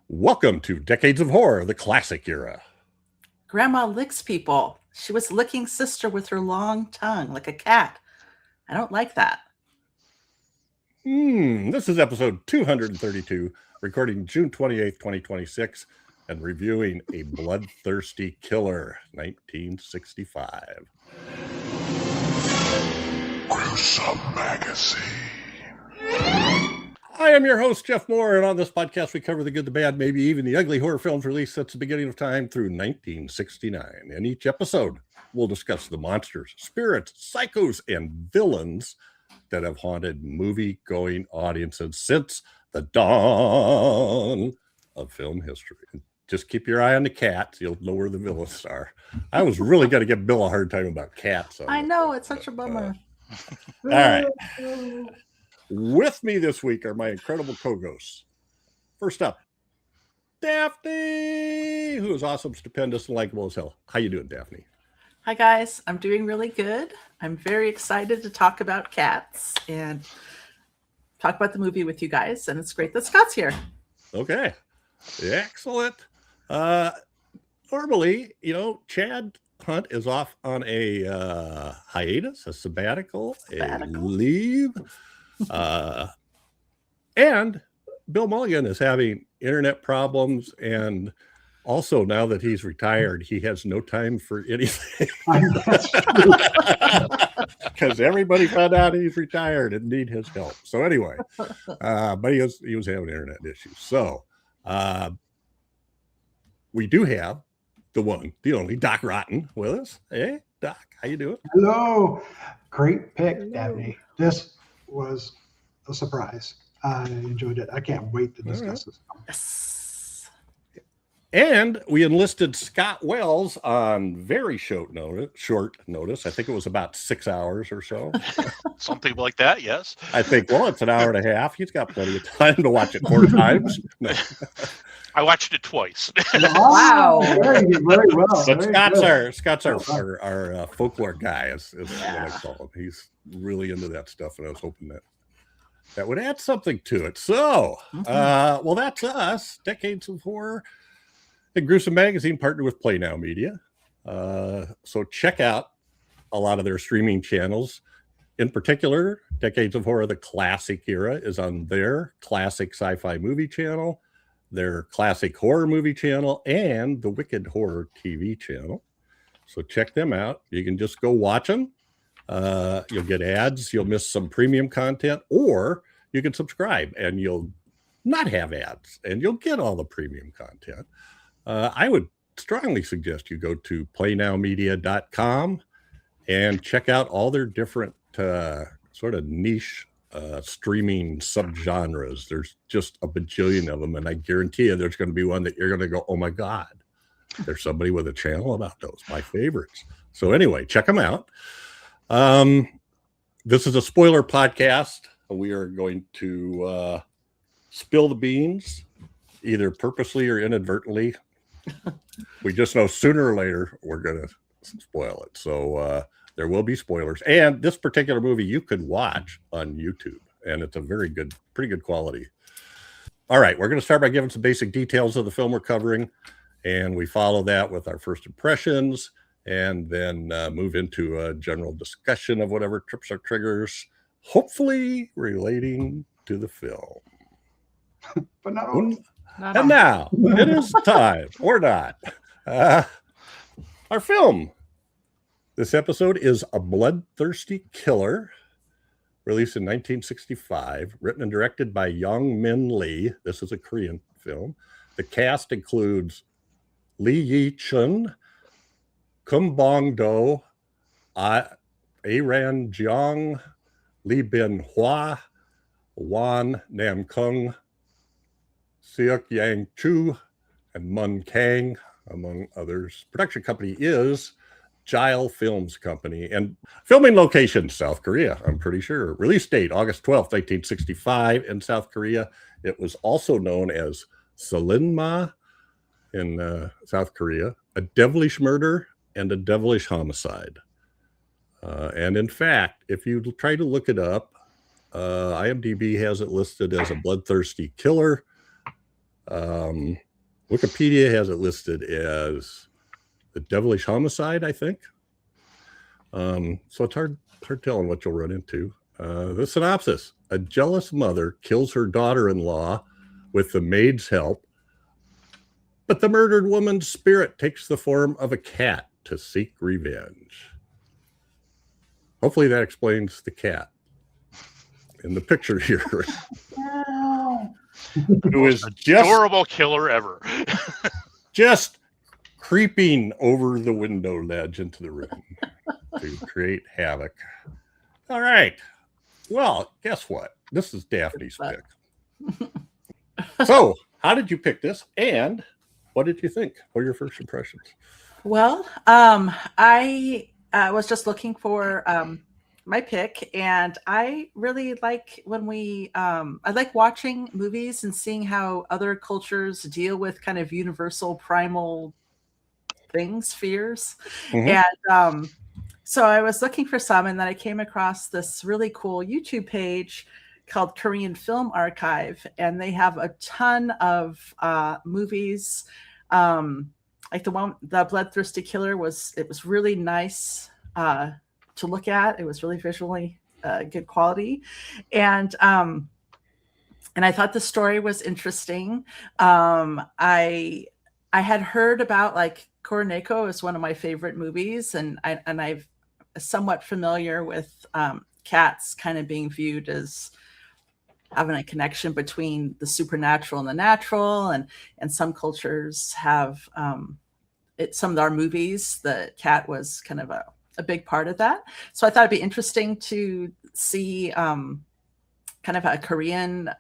Welcome to Decades of Horror, the classic era. Grandma licks people. She was licking sister with her long tongue like a cat. I don't like that. This is episode 232, recording June 28th, 2026, and reviewing A Bloodthirsty Killer, 1965. Gruesome Magazine. I am your host, Jeff Moore, and on this podcast we cover the good, the bad, maybe even the ugly horror films released since the beginning of time through 1969. In each episode, we'll discuss the monsters, spirits, psychos, and villains that have haunted movie-going audiences since the dawn of film history. Just keep your eye on the cats. You'll know where the villains are. I was really going to give Bill a hard time about cats. I know, it's such a bummer. All right. With me this week are my incredible co-hosts. First up, Daphne, who is awesome, stupendous, and likable as hell. How you doing, Daphne? Hi, guys. I'm doing really good. I'm very excited to talk about cats and talk about the movie with you guys, and it's great that Scott's here. Okay. Excellent. Normally, Chad Hunt is off on a hiatus, a sabbatical, a leave. And Bill Mulligan is having internet problems, and also now that he's retired, he has no time for anything because everybody found out he's retired and need his help. So anyway, but he was having internet issues. So we do have the one, the only Doc Rotten with us. Hey, Doc, how you doing? Hello. Great pick, Daphne. This was a surprise. I enjoyed it. I can't wait to discuss this. Yes. And we enlisted Scott Wells on very short notice. I think it was about 6 hours or so. Something like that, yes. I think, well, it's an hour and a half. He's got plenty of time to watch it 4 times. No. I watched it twice. Wow. Very well. But Very Scott's our folklore guy, is what I call him. He's really into that stuff, and I was hoping that would add something to it. So, well, that's us. Decades of Horror and Gruesome Magazine partnered with Play Now Media. So check out a lot of their streaming channels. In particular, Decades of Horror, the classic era, is on their classic sci-fi movie channel, their classic horror movie channel, and the Wicked Horror TV channel. So check them out. You can just go watch them. You'll get ads, you'll miss some premium content, or you can subscribe and you'll not have ads and you'll get all the premium content. I would strongly suggest you go to playnowmedia.com and check out all their different sort of niche streaming subgenres. There's just a bajillion of them, and I guarantee you there's going to be one that you're going to go, oh my God, there's somebody with a channel about those, my favorites. So anyway, check them out. This is a spoiler podcast. We are going to spill the beans, either purposely or inadvertently. We just know sooner or later we're going to spoil it. So there will be spoilers. And this particular movie you could watch on YouTube, and it's a pretty good quality. All right, we're going to start by giving some basic details of the film we're covering, and we follow that with our first impressions, and then move into a general discussion of whatever trips or triggers, hopefully relating to the film. But not all. And now, it is time, or not. Our film. This episode is A Bloodthirsty Killer, released in 1965, written and directed by Yong-min Lee. This is a Korean film. The cast includes Lee Yi-chun, Kum Bong-do, Aran Jeong, Lee Bin-hwa, Wan Nam-kung, Seok Yang-chu, and Mun Kang, among others. Production company is Jile Films Company, and filming location, South Korea, I'm pretty sure. Release date, August 12th, 1965 in South Korea. It was also known as SALINMA in South Korea, a devilish murder and a devilish homicide. And in fact, if you try to look it up, IMDb has it listed as a bloodthirsty killer. Wikipedia has it listed as the devilish homicide, I think. So it's hard telling what you'll run into. The synopsis: a jealous mother kills her daughter-in-law with the maid's help, but the murdered woman's spirit takes the form of a cat to seek revenge. Hopefully that explains the cat in the picture here. Who is just adorable killer ever. just creeping over the window ledge into the room to create havoc. All right. Well, guess what? This is Daphne's pick. So, how did you pick this? And what did you think? What are your first impressions? Well, I was just looking for my pick, and I really like when I like watching movies and seeing how other cultures deal with kind of universal primal things, fears. Mhm. And so I was looking for some, and then I came across this really cool YouTube page called Korean Film Archive, and they have a ton of movies. Like the Bloodthirsty Killer was really nice to look at. It was really visually good quality, and I thought the story was interesting. I had heard about, like, Koroneko is one of my favorite movies, and I'm somewhat familiar with cats kind of being viewed as having a connection between the supernatural and the natural, and some cultures have some of our movies, the cat was kind of a big part of that. So I thought it'd be interesting to see kind of a Korean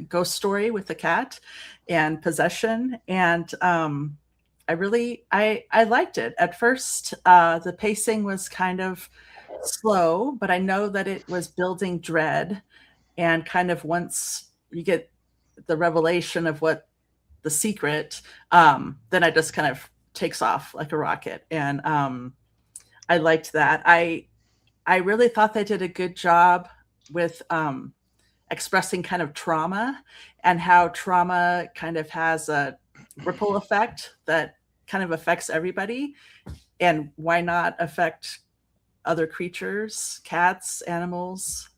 ghost story with the cat and possession. And I liked it. At first, the pacing was kind of slow, but I know that it was building dread. And kind of once you get the revelation of what the secret, then it just kind of takes off like a rocket. And I liked that. I really thought they did a good job with expressing kind of trauma, and how trauma kind of has a ripple effect that kind of affects everybody. And why not affect other creatures, cats, animals,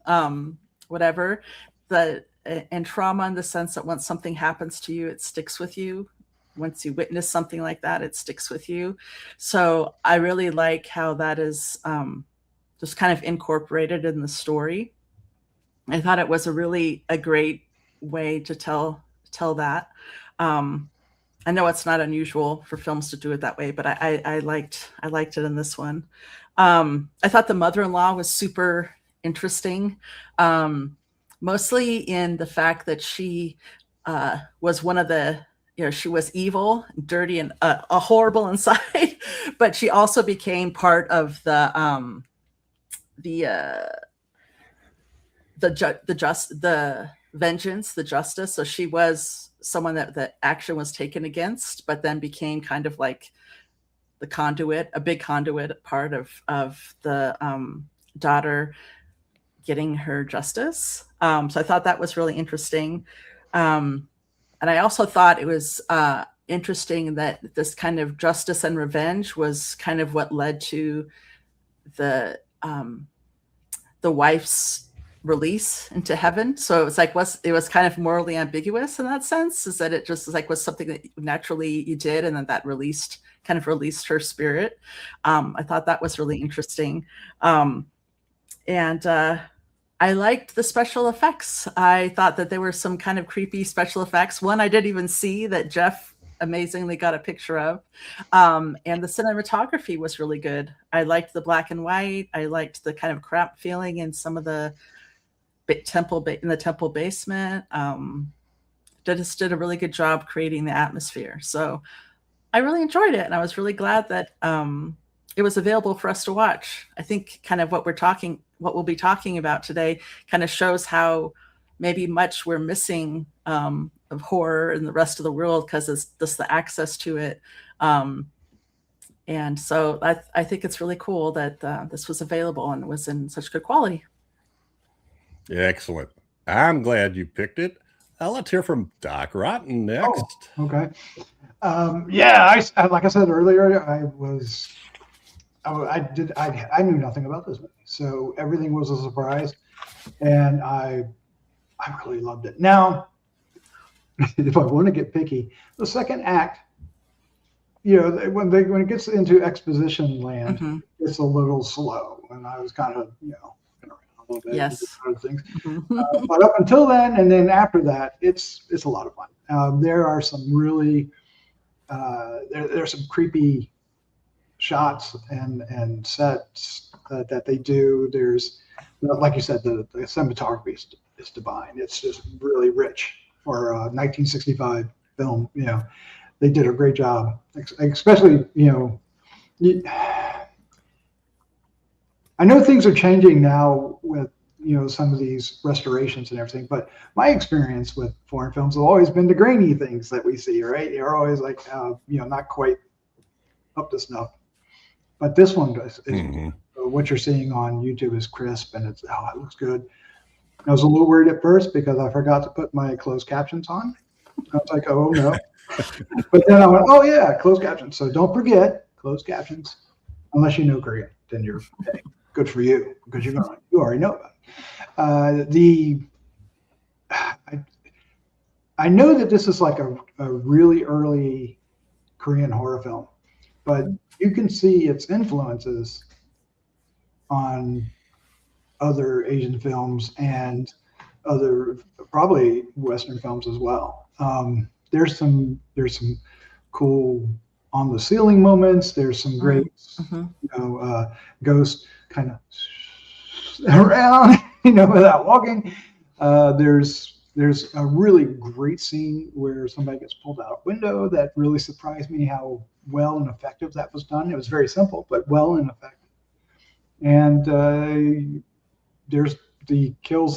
whatever. And trauma in the sense that once something happens to you, it sticks with you. Once you witness something like that, it sticks with you. So I really like how that is just kind of incorporated in the story. I thought it was a great way to tell that. I know it's not unusual for films to do it that way, but I liked it in this one. I thought the mother-in-law was super interesting, mostly in the fact that she was one of the, she was evil, dirty, and horrible inside, but she also became part of the vengeance, the justice. So she was someone that the action was taken against, but then became kind of like the conduit, a big conduit part of the daughter getting her justice. So I thought that was really interesting. And I also thought it was interesting that this kind of justice and revenge was kind of what led to the wife's release into heaven. So it was like, it was kind of morally ambiguous in that sense, is that it just was something that naturally you did, and then that kind of released her spirit. I thought that was really interesting. And I liked the special effects. I thought that there were some kind of creepy special effects. One I didn't even see that Jeff amazingly got a picture of. And the cinematography was really good. I liked the black and white. I liked the kind of crap feeling in some of the temple basement. They just did a really good job creating the atmosphere. So I really enjoyed it, and I was really glad that it was available for us to watch. I think kind of what we'll be talking about today kind of shows how maybe much we're missing of horror in the rest of the world, because it's just the access to it. And so I think it's really cool that this was available and was in such good quality. Excellent. I'm glad you picked it. Let's hear from Doc Rotten next. Oh, okay. Yeah, I like I said earlier, I knew nothing about this movie, so everything was a surprise, and I really loved it. Now, if I want to get picky, the second act, when it gets into exposition land, Mhm. it's a little slow, and I was kind of around a little bit. Yes. Other things. Mhm. But up until then, and then after that, it's a lot of fun. There are some really there's some creepy shots and sets that they do. There's, like you said, the cinematography is divine. It's just really rich for a 1965 film. They did a great job, especially I know things are changing now with some of these restorations and everything, but my experience with foreign films have always been the grainy things that we see. Right, you're always like not quite up to snuff. But this one is what you're seeing on YouTube is crisp, and it looks good. I was a little worried at first because I forgot to put my closed captions on. I was like, oh no. But then I went, oh yeah, closed captions. So don't forget closed captions. Unless you know Korean, then you're good for you because you already know about it. I know that this is like a really early Korean horror film, but you can see its influences on other Asian films and other probably Western films as well. There's some cool on the ceiling moments. There's some great ghost kind of around without walking. There's a really great scene where somebody gets pulled out a window that really surprised me how well and effective that was done. It was very simple, but well and effective. And there's the kills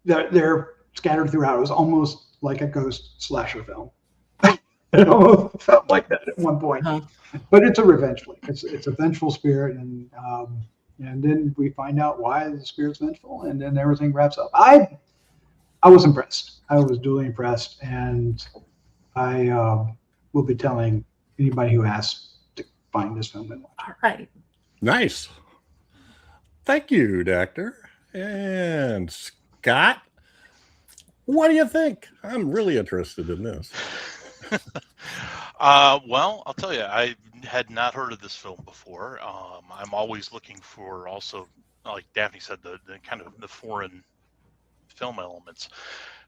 they're scattered throughout. It was almost like a ghost slasher film. It almost felt like that at one point. But it's a revenge flick. It's a vengeful spirit, and then we find out why the spirit's vengeful, and then everything wraps up. I was impressed. I was duly impressed, and I will be telling anybody who asks to find this film and watch it. All right. Nice. Thank you, Doctor. And Scott, what do you think? I'm really interested in this. Well, I'll tell you, I had not heard of this film before. I'm always looking for also, like Daphne said, the kind of the foreign film elements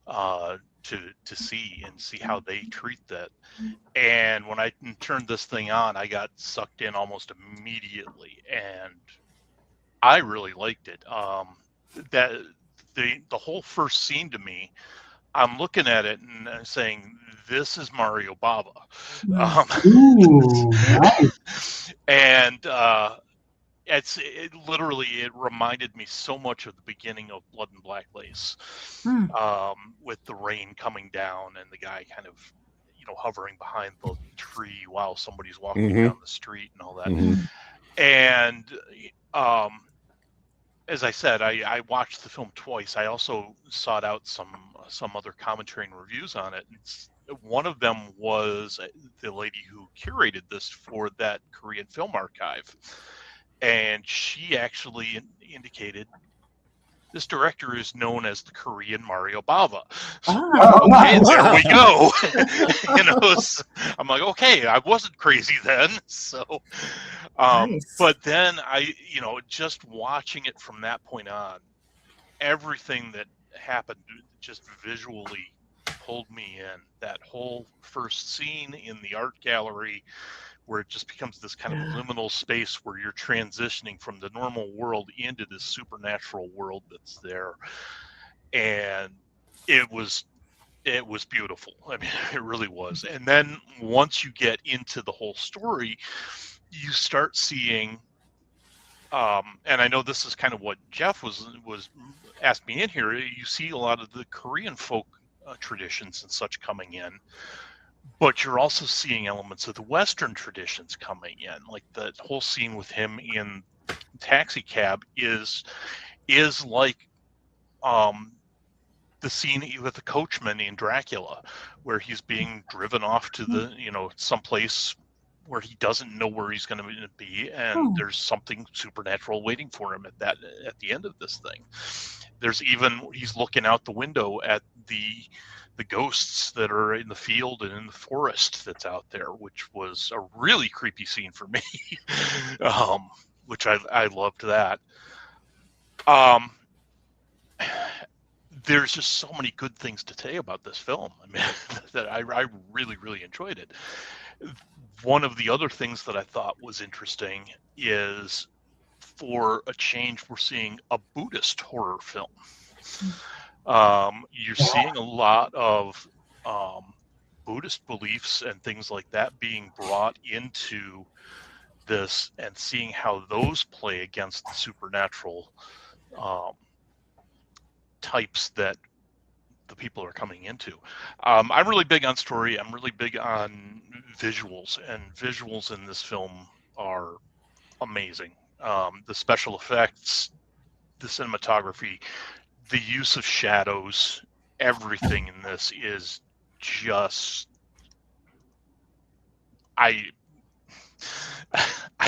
to see how they treat that. And when I turned this thing on, I got sucked in almost immediately, and I really liked it. That the whole first scene to me, I'm looking at it and saying, "This is Mario Bava," Ooh, nice. and it literally reminded me so much of the beginning of Blood and Black Lace, with the rain coming down and the guy kind of hovering behind the tree while somebody's walking down the street and all that. And as I said, I watched the film twice. I also sought out some other commentary and reviews on it. One of them was the lady who curated this for that Korean Film Archive, and she actually indicated this director is known as the Korean Mario Bava. Okay, there we go. I'm like, okay, I wasn't crazy then. So, Nice. but then just watching it from that point on, everything that happened just visually pulled me in. That whole first scene in the art gallery, where it just becomes this kind of liminal space where you're transitioning from the normal world into this supernatural world that's there. And it was beautiful. I mean, it really was. And then once you get into the whole story, you start seeing, and I know this is kind of what Jeff was asked me in here, you see a lot of the Korean folk traditions and such coming in. But you're also seeing elements of the Western traditions coming in, like the whole scene with him in the taxi cab is like the scene with the coachman in Dracula, where he's being driven off to the, someplace where he doesn't know where he's going to be, and there's something supernatural waiting for him at the end of this thing. There's even, he's looking out the window at the ghosts that are in the field and in the forest that's out there, which was a really creepy scene for me. Which I loved that. There's just so many good things to say about this film. I mean, that I really, really enjoyed it. One of the other things that I thought was interesting is, for a change, we're seeing a Buddhist horror film. You're seeing a lot of Buddhist beliefs and things like that being brought into this, and seeing how those play against the supernatural types that the people are coming into. I'm really big on story. I'm really big on visuals, and visuals in this film are amazing. The special effects, the cinematography, the use of shadows, everything in this is just, I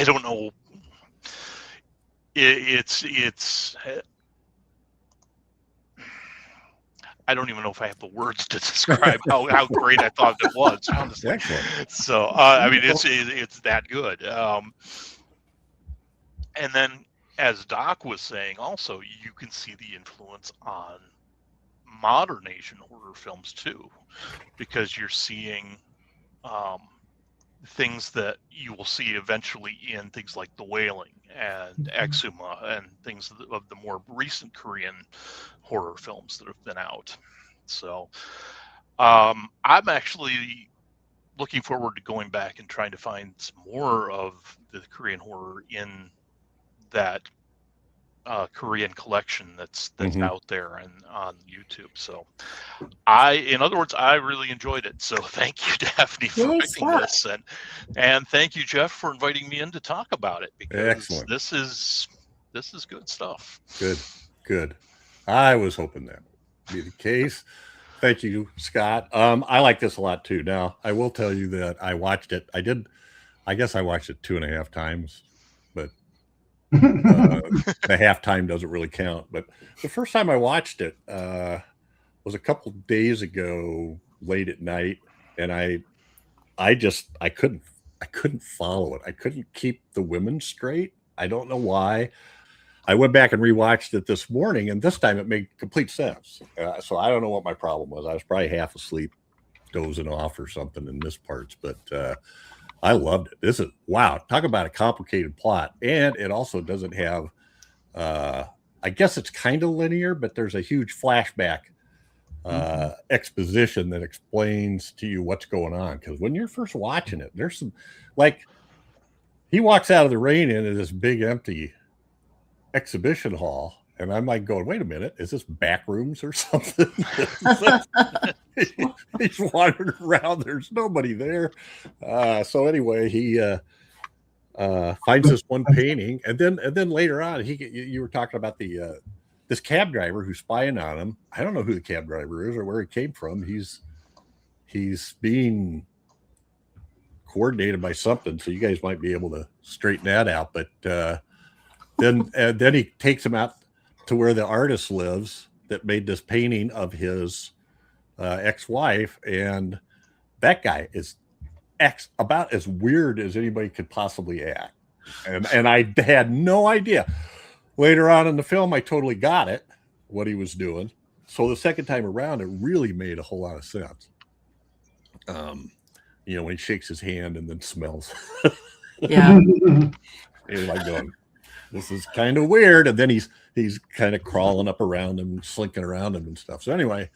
don't know. It's I don't even know if I have the words to describe how great I thought it was, honestly. Excellent. So, I mean, it's that good. And then, as Doc was saying, also, you can see the influence on modern Asian horror films too, because you're seeing things that you will see eventually in things like The Wailing and Exuma and things of the more recent Korean horror films that have been out. So I'm actually looking forward to going back and trying to find some more of the Korean horror in that Korean collection that's out there and on YouTube. So in other words, I really enjoyed it. So thank you, Daphne, for writing this, and thank you, Jeff, for inviting me in to talk about it, because this is good stuff. Good. I was hoping that would be the case. Thank you, Scott. I like this a lot too. Now, I will tell you that I watched it. I guess I watched it 2.5 times, but the halftime doesn't really count. But the first time I watched it was a couple days ago, late at night, and I couldn't follow it. I couldn't keep the women straight. I don't know why. I went back and rewatched it this morning, and this time it made complete sense. So I don't know what my problem was. I was probably half asleep, dozing off or something in this parts, but I loved it. This is, wow, talk about a complicated plot. And it also doesn't have, I guess it's kind of linear, but there's a huge flashback exposition that explains to you what's going on. Because when you're first watching it, there's some, like, he walks out of the rain into this big empty exhibition hall, and I'm like going, wait a minute, is this back rooms or something? He's wandering around, there's nobody there. So anyway, he finds this one painting, and then later on, you were talking about the this cab driver who's spying on him. I don't know who the cab driver is or where he came from. He's being coordinated by something, so you guys might be able to straighten that out. But then he takes him out to where the artist lives that made this painting of his ex-wife, and that guy is about as weird as anybody could possibly act. And I had no idea. Later on in the film, I totally got it, what he was doing. So the second time around, it really made a whole lot of sense. When he shakes his hand and then smells. Yeah. You're like going, this is kind of weird. And then he's kind of crawling up around him, slinking around him and stuff. So anyway,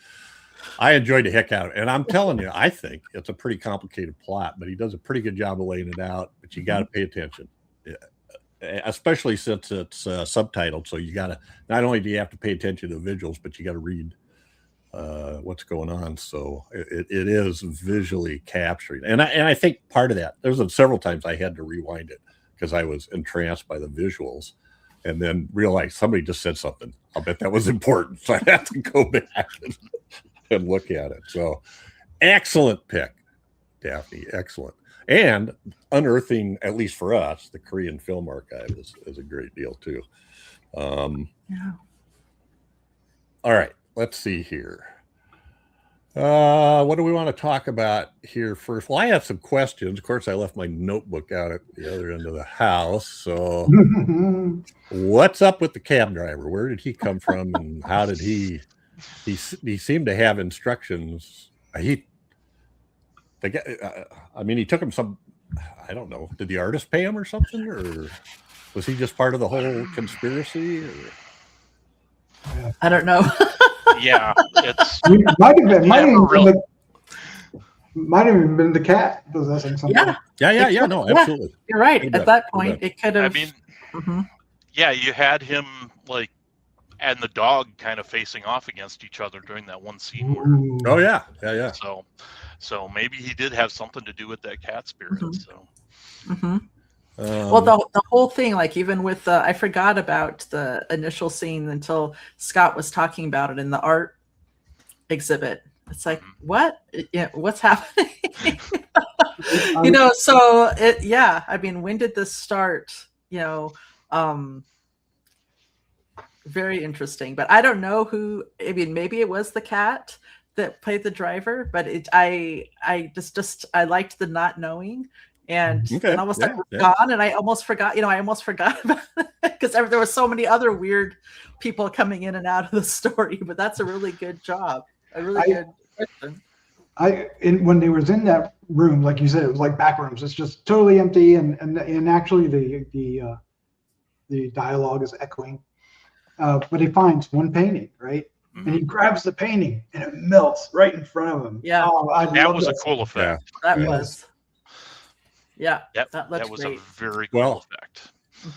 I enjoyed the heck out of it. And I'm telling you, I think it's a pretty complicated plot, but he does a pretty good job of laying it out. But you got to pay attention, especially since it's subtitled. So you got to, not only do you have to pay attention to the visuals, but you got to read what's going on. So it is visually capturing. And I think part of that, there's several times I had to rewind it because I was entranced by the visuals, and then realized somebody just said something I'll bet that was important. So I have to go back and look at it. So excellent pick, Daphne. Excellent. And unearthing, at least for us, the Korean Film Archive is a great deal too. Yeah. All right, let's see here. What do we want to talk about here first? Well, I have some questions. Of course, I left my notebook out at the other end of the house. So what's up with the cab driver? Where did he come from, and how did he seemed to have instructions? He took him some, I don't know, did the artist pay him or something, or was he just part of the whole conspiracy? Or? I don't know. Yeah, it's might have even been the cat possessing something. Yeah. No, absolutely. You're right. At that point, it could have. I mean, yeah, you had him like, and the dog kind of facing off against each other during that one scene. Where, oh yeah. So maybe he did have something to do with that cat spirit. So. Well, the whole thing, like even with I forgot about the initial scene until Scott was talking about it in the art exhibit. It's like, what? What's happening? So I mean, when did this start? Very interesting, but I don't know who. I mean, maybe it was the cat that played the driver, but I liked the not knowing. And all of a sudden it was gone, and I almost forgot. I almost forgot about it because there were so many other weird people coming in and out of the story. But that's a really good job. A really good question. When they was in that room, like you said, it was like back rooms. It's just totally empty, and actually the dialogue is echoing. But he finds one painting, right? And he grabs the painting, and it melts right in front of him. Yeah, that was a cool effect. That was. Yeah, yep, that was great. A very cool effect.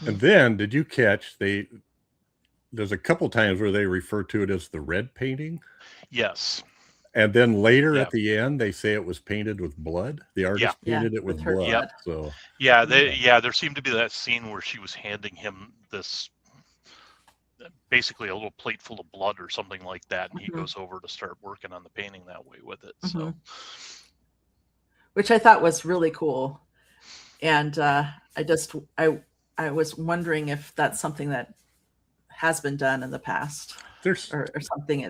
And then, did you catch there's a couple times where they refer to it as the red painting? Yes. And then later at the end, they say it was painted with blood. The artist painted it with blood. Yep. So there seemed to be that scene where she was handing him this, basically a little plate full of blood or something like that, and he goes over to start working on the painting that way with it. So, which I thought was really cool. And I was wondering if that's something that has been done in the past, or something.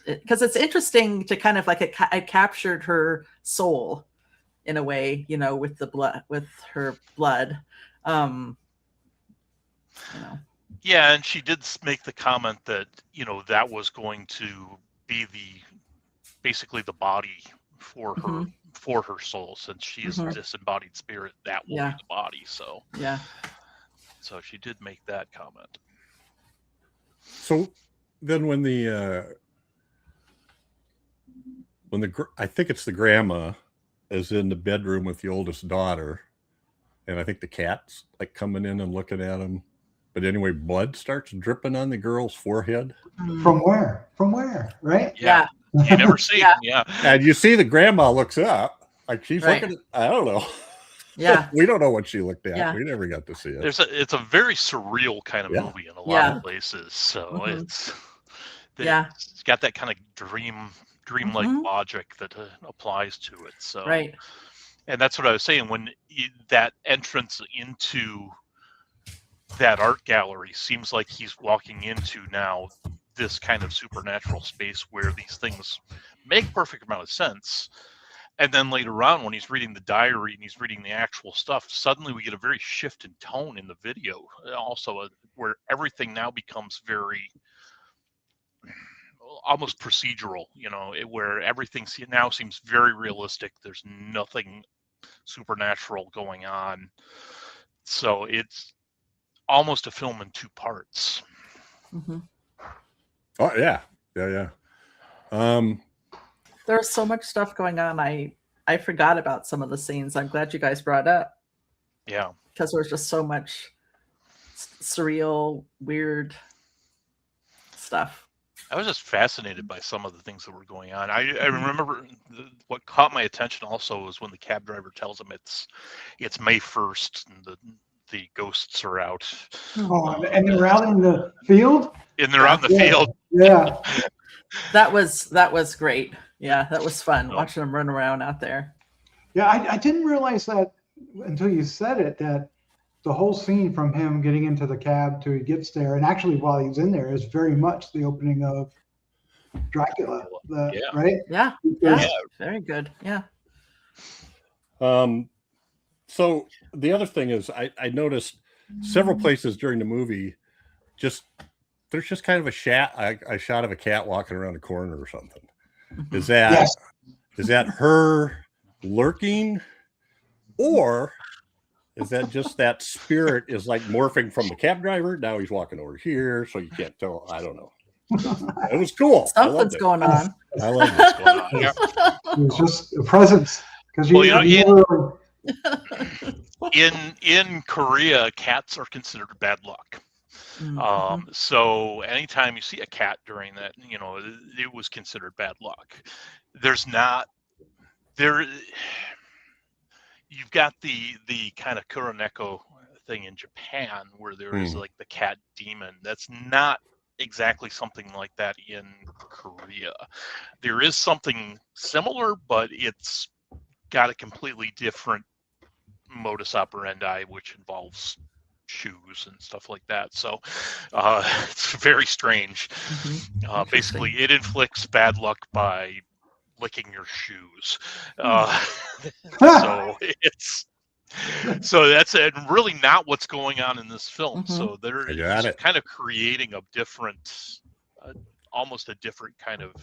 Because it's interesting to kind of like it captured her soul in a way, with the blood, with her blood. Yeah, and she did make the comment that that was going to be basically the body for her. For her soul, since she is a disembodied spirit, that will be the body. So so she did make that comment. So then when I think it's the grandma is in the bedroom with the oldest daughter, and I think the cat's like coming in and looking at him, but anyway, blood starts dripping on the girl's forehead. From where? Right? Yeah. You never see him, and you see the grandma looks up, like she's looking at, I don't know. Yeah. We don't know what she looked at. Yeah. We never got to see it. It's a very surreal kind of movie in a lot of places. So it's got that kind of dreamlike logic that applies to it. So and that's what I was saying, when that entrance into that art gallery seems like he's walking into now this kind of supernatural space where these things make perfect amount of sense. And then later on, when he's reading the diary and he's reading the actual stuff, suddenly we get a very shift in tone in the video. Also, where everything now becomes very almost procedural, where everything now seems very realistic. There's nothing supernatural going on. So it's almost a film in two parts. Oh yeah. There's so much stuff going on. I forgot about some of the scenes. I'm glad you guys brought up. Yeah. Because there's just so much surreal, weird stuff. I was just fascinated by some of the things that were going on. I remember what caught my attention also was when the cab driver tells him it's May 1st and the ghosts are out. Oh, and they're out in the field. And they're out in the field. Yeah. That was great. Yeah, that was fun watching them run around out there. Yeah, I didn't realize that until you said it, that the whole scene from him getting into the cab to he gets there, and actually while he's in there, is very much the opening of Dracula, right? Yeah, yeah, very good. Yeah. So the other thing is, I noticed several places during the movie, there's just kind of a shot of a cat walking around the corner or something. Mm-hmm. Is that her lurking, or is that just that spirit is like morphing from the cab driver? Now he's walking over here, so you can't tell. I don't know. It was cool. Something's going on. I love what's going on. Yeah. It was just a presence because in Korea, cats are considered bad luck. Mm-hmm. So anytime you see a cat during that, it was considered bad luck. You've got the kind of Kuroneko thing in Japan where there is like the cat demon. That's not exactly something like that in Korea. There is something similar, but it's got a completely different modus operandi, which involves shoes and stuff like that. So it's very strange. Mm-hmm. Basically, it inflicts bad luck by licking your shoes. So that's really not what's going on in this film. Mm-hmm. So they're kind of creating a different, almost a different kind of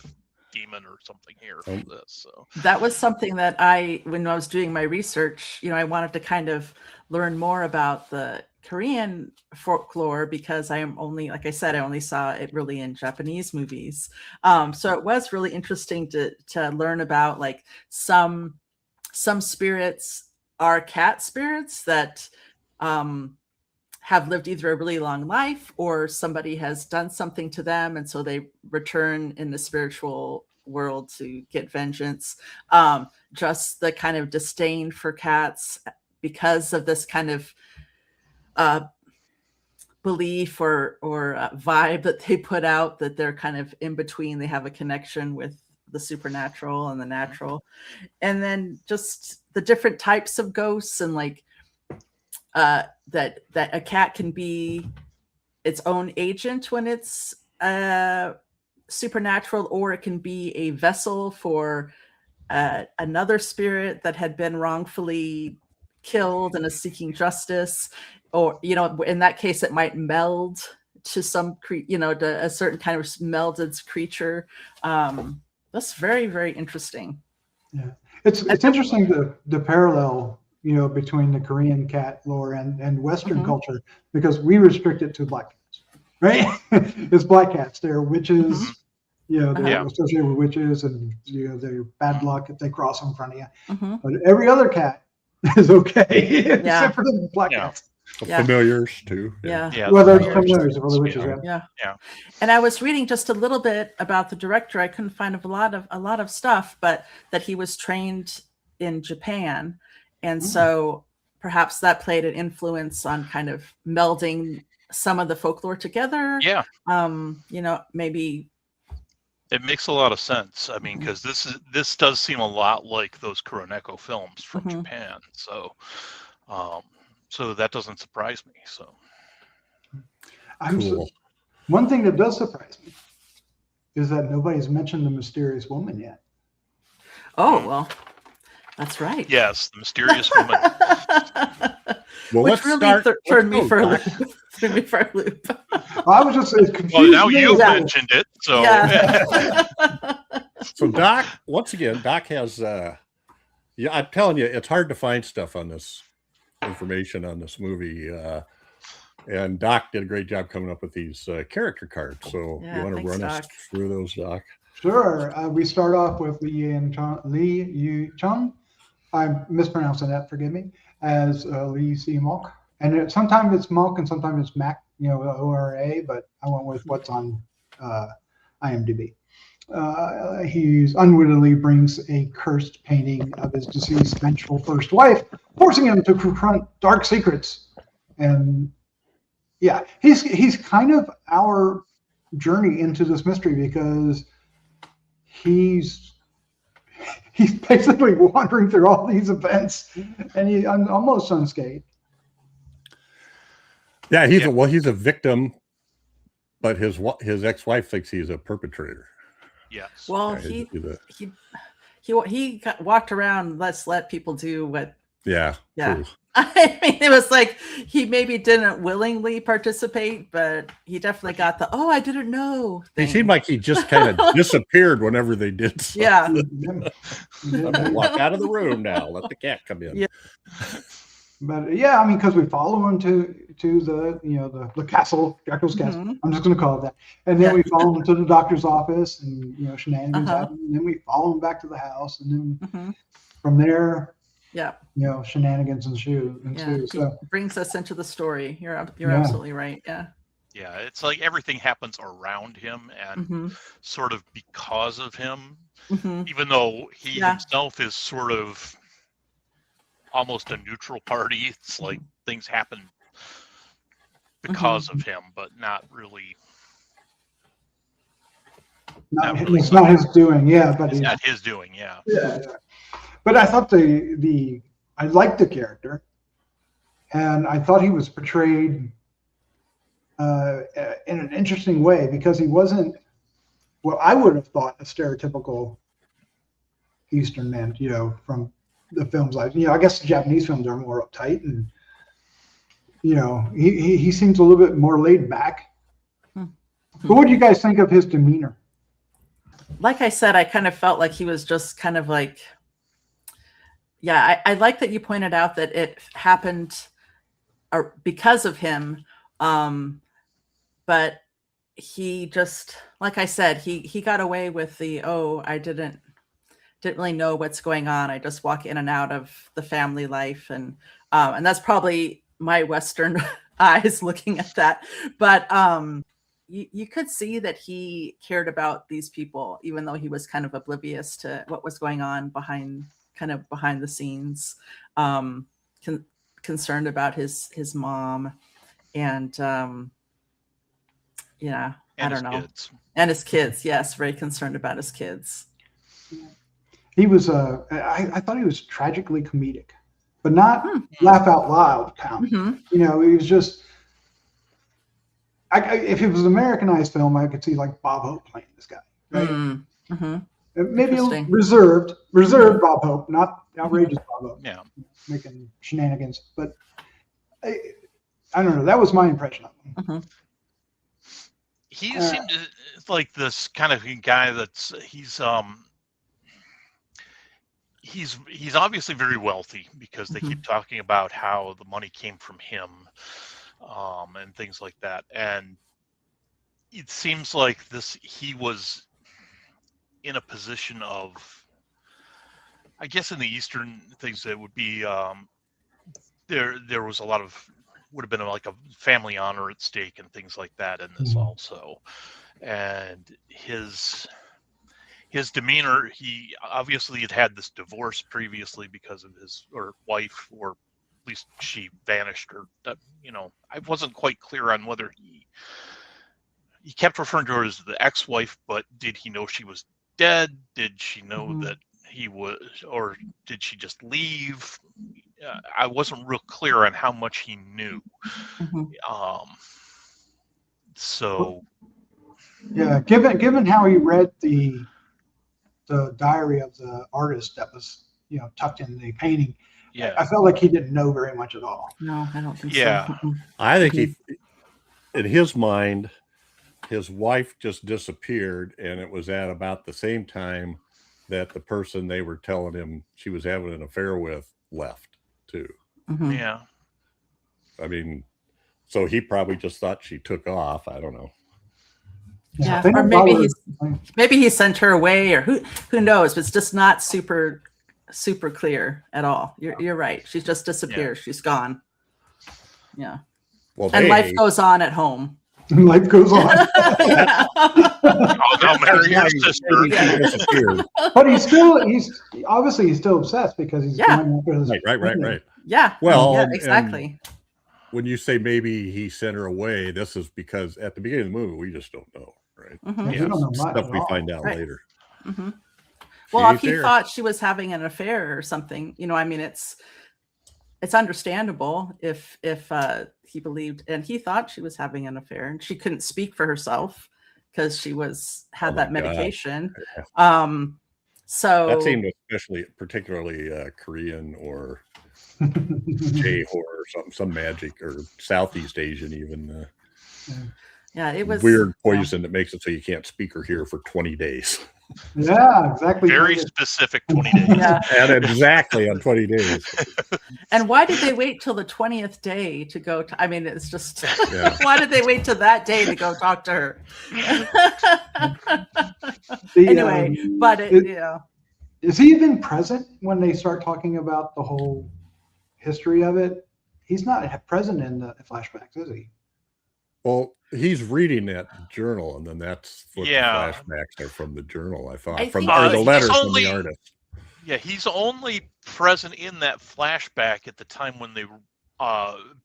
demon or something here for this. So that was something that when I was doing my research, I wanted to kind of learn more about the Korean folklore because I only saw it really in Japanese movies. So it was really interesting to learn about like some spirits are cat spirits that have lived either a really long life or somebody has done something to them, and so they return in the spiritual world to get vengeance. Just the kind of disdain for cats because of this kind of belief or vibe that they put out, that they're kind of in between. They have a connection with the supernatural and the natural, and then just the different types of ghosts, and like that a cat can be its own agent when it's supernatural, or it can be a vessel for another spirit that had been wrongfully killed and is seeking justice, or in that case it might meld to some to a certain kind of melded creature. That's very, very interesting. Yeah, it's interesting the parallel between the Korean cat lore and Western culture, because we restrict it to black cats, right? It's black cats. They're witches. They're associated with witches, and they're bad luck if they cross in front of you. But every other cat is okay, except for the black cats. Familiars too. Well, there's familiars for the witches. Yeah. And I was reading just a little bit about the director. I couldn't find a lot of stuff, but that he was trained in Japan, and so perhaps that played an influence on kind of melding some of the folklore together. Yeah. Maybe it makes a lot of sense. I mean, because this does seem a lot like those Kuroneko films from Japan. So, so that doesn't surprise me. So, cool. One thing that does surprise me is that nobody's mentioned the mysterious woman yet. Oh, well, that's right. Yes, the mysterious woman. Well, which really threw me for a loop. I was just confused. Well, now you mentioned it, so. Yeah. So Doc, once again, Doc has. I'm telling you, it's hard to find stuff on this information on this movie, and Doc did a great job coming up with these character cards. So you want to run us through those, Doc? Sure. We start off with Lee Yu-chun. I'm mispronouncing that, forgive me, as Lee C. Malk. And sometimes it's Malk and sometimes it's Mac, ORA, but I went with what's on IMDb. He unwittingly brings a cursed painting of his deceased vengeful first wife, forcing him to confront dark secrets And yeah, he's kind of our journey into this mystery, because he's basically wandering through all these events, and he's almost unscathed. Yeah, he's a victim, but his ex-wife thinks he's a perpetrator. Yes. Well, he walked around. Let's let people do what. Yeah. True. I mean, it was like he maybe didn't willingly participate, but he definitely got the "oh, I didn't know" thing. He seemed like he just kind of disappeared whenever they did something. Yeah. I'm gonna walk out of the room now. Let the cat come in. Yeah. But yeah, I mean, because we follow him to the the castle, Jekyll's castle. I'm just going to call it that. And then we follow him to the doctor's office, and shenanigans happen. And then we follow him back to the house, and then from there, shenanigans ensue. So it brings us into the story. You're absolutely right. Yeah. Yeah, it's like everything happens around him and sort of because of him, even though he himself is sort of almost a neutral party. It's like things happen because of him, but not really. It's not his doing, but it's not his doing, yeah. But I thought I liked the character, and I thought he was portrayed in an interesting way, because he wasn't what I would have thought a stereotypical Eastern man, from the films I guess the Japanese films are more uptight, and he seems a little bit more laid back. But what do you guys think of his demeanor? Like I said, I kind of felt like he was just kind of like, I like that you pointed out that it happened because of him, but he just, like I said, he got away with the I didn't really know what's going on. I just walk in and out of the family life, and that's probably my Western eyes looking at that. But you could see that he cared about these people, even though he was kind of oblivious to what was going on behind the scenes, concerned about his mom, and I don't know, and his kids. Yes, very concerned about his kids. He was I thought he was tragically comedic, but not laugh out loud kind. He was just, if it was an Americanized film, I could see like Bob Hope playing this guy, right? Maybe a little reserved Bob Hope, not outrageous Bob Hope, making shenanigans. But I don't know, that was my impression of him. He seemed like this kind of guy that's he's obviously very wealthy, because they keep talking about how the money came from him, and things like that. And it seems like he was in a position of, I guess in the Eastern things, that would be there was a lot of, would have been like a family honor at stake and things like that in this also. And his demeanor, he obviously had this divorce previously because of his wife, or at least she vanished, or I wasn't quite clear on whether he kept referring to her as the ex-wife, but did he know she was dead? Did she know that he was, or did she just leave? I wasn't real clear on how much he knew. So yeah, given how he read the diary of the artist that was tucked in the painting, I felt like he didn't know very much at all. No, I don't think so. I think he, in his mind, his wife just disappeared, and it was at about the same time that the person they were telling him she was having an affair with left too. Yeah. I mean, so he probably just thought she took off. I don't know. Yeah, or maybe he sent her away, or who knows? But it's just not super clear at all. You're right. She's just disappeared. Yeah. She's gone. Yeah. Well, and life goes on at home. Life goes on. I'll marry your sister. But he's obviously still obsessed, because he's going after his right. Yeah. Well, exactly. when you say maybe he sent her away, this is because at the beginning of the movie, we just don't know, right? Mhm. We don't know much Stuff at we all. find out Right. later. Mhm. She Well, if ain't he there. thought she was having an affair or something, you know, I mean, it's understandable if he believed, and he thought she was having an affair, and she couldn't speak for herself because she had Oh that my God. medication. Yeah. So That seemed particularly Korean or J horror or something, some magic or Southeast Asian even. yeah, it was Weird poison that makes it so you can't speak or hear for 20 days. Yeah, exactly. Very specific 20 days. Yeah. And exactly on 20 days. And why did they wait till the 20th day to go to, I mean, it's just, Yeah. why did they wait till that day to go talk to her? The, Anyway, but is he even present when they start talking about the whole history of it? He's not present in the flashbacks, is he? Well, he's reading that journal, and then that's what Yeah. the flashbacks are from the journal, I thought. I From think- or the He's letters from only- the artist. Yeah, he's only present in that flashback at the time when they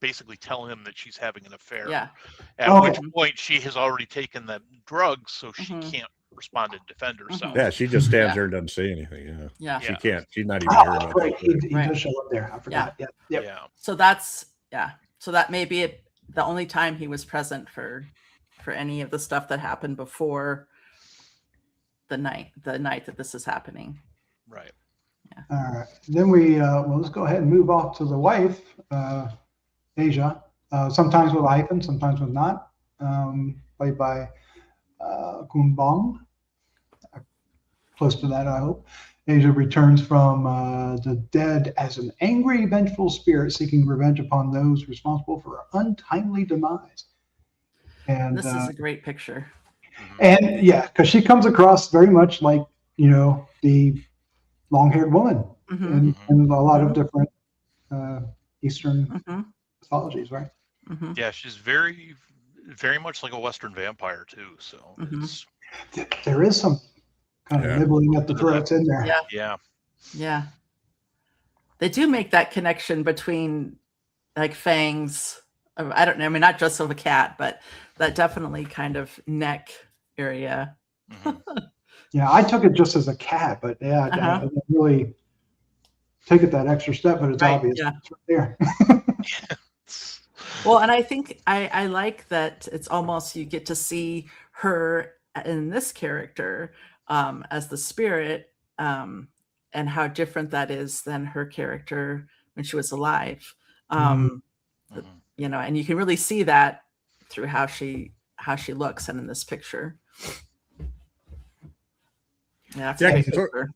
basically tell him that she's having an affair. yeah, At Okay. which point she has already taken the drugs, so she Mhm. can't respond and defend herself. Yeah, she just stands Yeah. there and doesn't say anything. Yeah. yeah. She Yeah. can't. She's not even Oh, hearing that's what right. they say. He Right. does show up there. I forgot. Yeah. Yep. Yeah. So that's, so that may be the only time he was present for any of the stuff that happened before the night that this is happening. Right. All right. Then let's go ahead and move off to the wife, Asia. Sometimes with a hyphen, sometimes with not. Played by Kun Bong. Close to that, I hope. Asia returns from the dead as an angry, vengeful spirit seeking revenge upon those responsible for her untimely demise. And This is a great picture. and yeah, because she comes across very much like, the long-haired woman Mhm. in a lot of different Eastern Mhm. mythologies, right? Mhm. Yeah, she's very, very much like a Western vampire too. So Mhm. it's, There is some kind of Yeah. nibbling at the throats in there. Yeah. yeah, Yeah. They do make that connection between like fangs. I don't know. I mean, not just of a cat, but that definitely kind of neck area. Mhm. Yeah, I took it just as a cat, but yeah, I didn't really take it that extra step, but it's Right, obvious. yeah. It's right there. Well, and I think I like that it's almost, you get to see her in this character as the spirit, and how different that is than her character when she was alive. Mhm. And you can really see that through how she looks and in this picture. Yeah, it's a Yeah, great so- picture.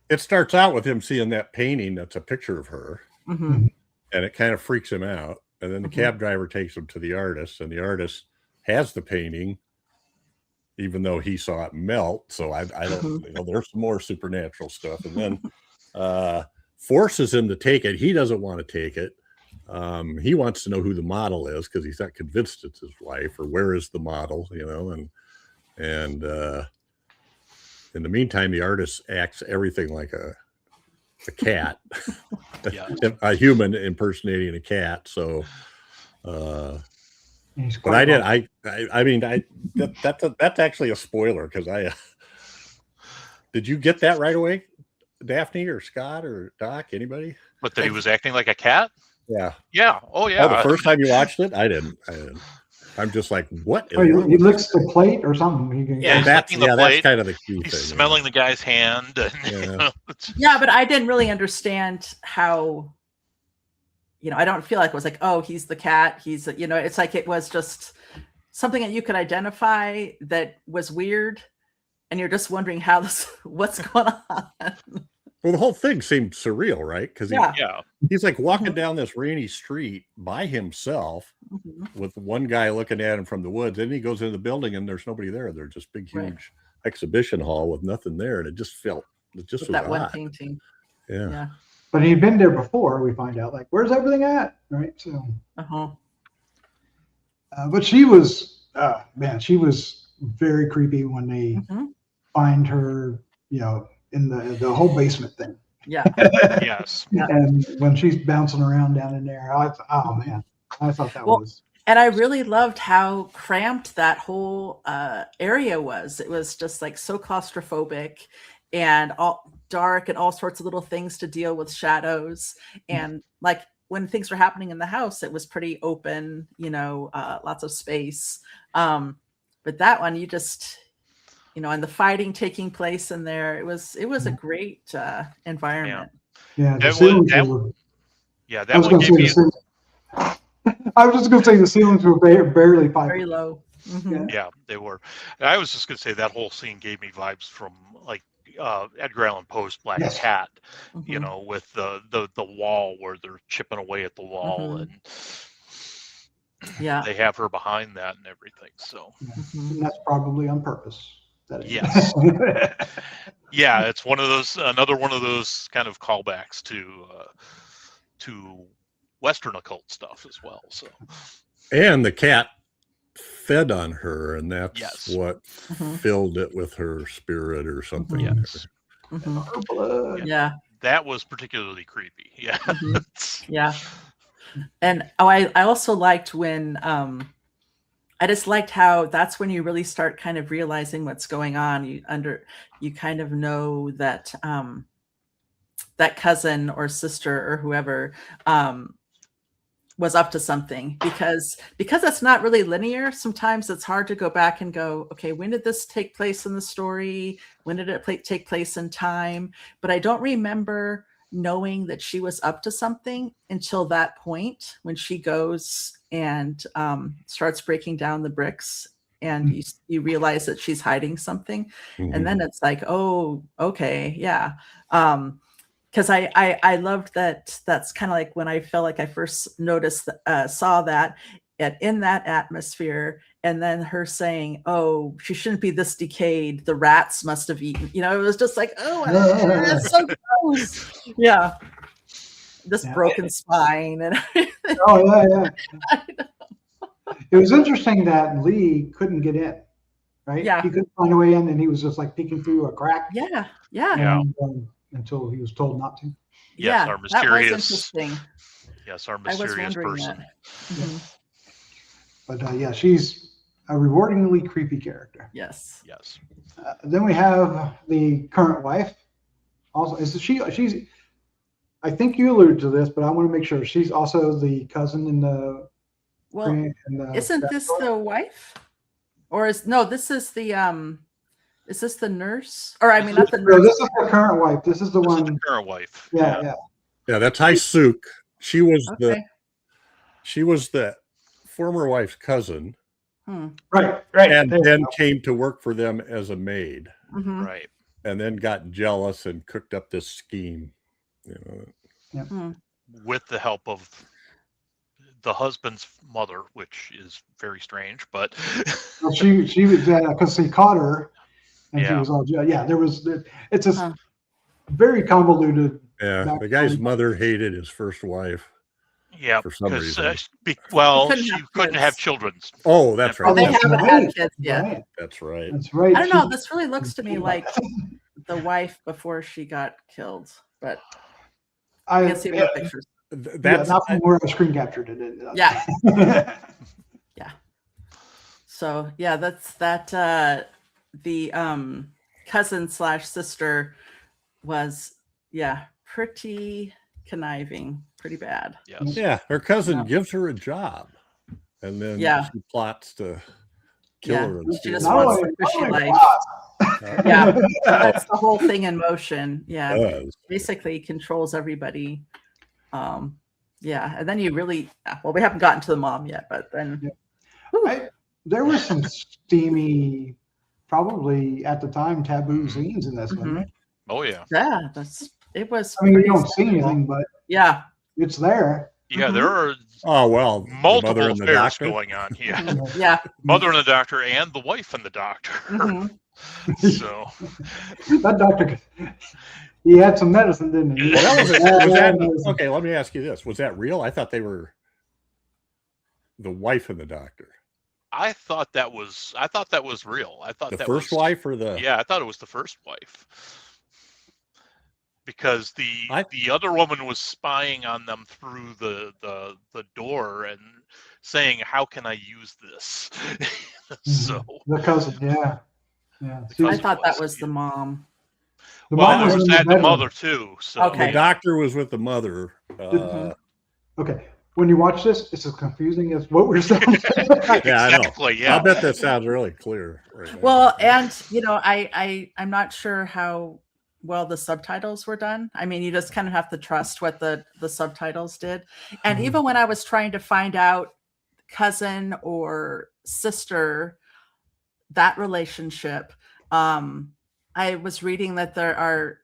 It starts out with him seeing that painting that's a picture of her, Mhm. and it kind of freaks him out. And then the Mhm. cab driver takes him to the artist, and the artist has the painting, even though he saw it melt. So I don't, there's some more supernatural stuff. And then forces him to take it. He doesn't want to take it. He wants to know who the model is because he's not convinced it's his wife, or where is the model, and in the meantime, the artist acts everything like a cat, Yeah. a human impersonating a cat. So, He's but quite I mean, that's actually a spoiler because did you get that right away, Daphne or Scott or Doc? Anybody? But that he was acting like a cat. Yeah. Yeah. Oh yeah. Oh, the first time you watched it, I didn't. I'm just like, what? Is Oh, he wrong with licks the plate or something. He can, Yeah, he's that's licking the that's plate. kind of the key He's thing. smelling the guy's hand. And, Yeah. Yeah, but I didn't really understand how, I don't feel like it was like, oh, he's the cat. He's, it's like it was just something that you could identify that was weird. And you're just wondering what's going on. Well, the whole thing seemed surreal, right? Because Yeah. yeah. he's like walking down this rainy street by himself Mhm. with one guy looking at him from the woods. And he goes into the building and there's nobody there. There's just big, huge Right. exhibition hall with nothing there. And it just With was that one odd. painting. Yeah. Yeah. but he'd been there before. We find out, like, where's everything at? Right. So, Uh-huh. but she was, she was very creepy when they Mhm. find her, in the whole basement thing. Yeah. Yes. Yeah. And when she's bouncing around down in there, oh man, I thought that Well, was. And I really loved how cramped that whole area was. It was just like so claustrophobic and all dark and all sorts of little things to deal with shadows. And like when things were happening in the house, it was pretty open, lots of space. But that one, you just, and the fighting taking place in there, it was a great environment. Yeah, the That ceilings was- were. Yeah, I that was one going to gave say me. the ceilings. I was just going to say the ceilings were barely 5 Very feet. low. Mhm. Yeah, they were. And I was just going to say that whole scene gave me vibes from like Edgar Allan Poe's Black Yes. Cat. Mhm. With the wall where they're chipping away at the wall, Mhm. and Yeah. they have her behind that and everything. So Mhm. And that's probably on purpose. That is. Yes. yeah, it's another one of those kind of callbacks to Western occult stuff as well. So And the cat fed on her, and that's Yes. what Mhm. filled it with her spirit or something. yes, Mhm. Her blood. Yeah. that was particularly creepy. Yeah. Mhm. Yeah. And I also liked when I just liked how that's when you really start kind of realizing what's going on. You kind of know that that cousin or sister or whoever was up to something because it's not really linear. Sometimes it's hard to go back and go, okay, when did this take place in the story? When did it take place in time? But I don't remember knowing that she was up to something until that point when she goes and starts breaking down the bricks and you realize that she's hiding something. And then it's like, oh, okay, yeah. Because I loved that. That's kind of like when I felt like I first saw that in that atmosphere, and then her saying, "Oh, she shouldn't be this decayed. The rats must have eaten." It was just like, "Oh, that's so gross." Yeah, this broken spine and Oh yeah. It was interesting that Lee couldn't get in. Right? Yeah. He couldn't find a way in, and he was just like peeking through a crack. yeah, And, until he was told not to. Yes, yeah. our That was mysterious. interesting. Yes, our I was mysterious wondering person. that. Mhm. But yeah, she's a rewardingly creepy character. Yes. Yes. Then we have the current wife. Also, she's. I think you alluded to this, but I want to make sure she's also the cousin in the. Well, isn't this the wife? Or this is the is this the nurse? Or I mean not the No, nurse. this is the current wife. This is the This is one. the current wife. Yeah. Yeah, that's Haisuk. She was Okay. the former wife's cousin, Right. and There you then go. came to work for them as a maid, Mhm. Right. and then got jealous and cooked up this scheme. With the help of the husband's mother, which is very strange, but Well, she was because he caught her, and she Yeah. was all it's a very convoluted. Yeah, the guy's mother hated his first wife. yeah, For some reason. she couldn't couldn't have have kids. children. Oh, that's Oh, right. they that's haven't right. had kids yet. Right. That's right. That's right. I don't know. This really looks to me like the wife before she got killed, but I can see more pictures. That's not from where I screen captured it. Yeah. Yeah. So yeah, that's that. The cousin / sister was pretty conniving, pretty bad. Yes. yeah. Her cousin gives her a job, and then she plots to kill her. And She steal just her. wants the cushy life. Yeah, that's the whole thing in motion. Yeah, Does. basically controls everybody. Yeah, and then you really we haven't gotten to the mom yet, but then there were some steamy, probably at the time taboo scenes in this one. Right? Oh yeah. Yeah, it was. I mean, you pretty don't see sexual. anything, but Yeah, it's there. Yeah, there are Oh well, the mother multiple and the affairs doctor. going on here. yeah. Mother and the doctor, and the wife and the doctor. Mhm. So That doctor, he had some medicine, didn't he? Well, was that okay? Let me ask you this: was that real? I thought they were the wife and the doctor. I thought that was real. I thought The that first was, wife or the Yeah, I thought it was the first wife. because the other woman was spying on them through the door and saying, "How can I use this?" So the cousin, yeah. See, I thought that was the mom. the well, mom there was was in the that the bedroom. mother too. So Okay. The doctor was with the mother. Okay, when you watch this, it's as confusing as what we're saying. Yeah, I know. Exactly, yeah. I'll bet that sounds really clear right now. Well, and I'm not sure how well the subtitles were done. I mean, you just kind of have to trust what the subtitles did. And even when I was trying to find out cousin or sister, that relationship, I was reading that there are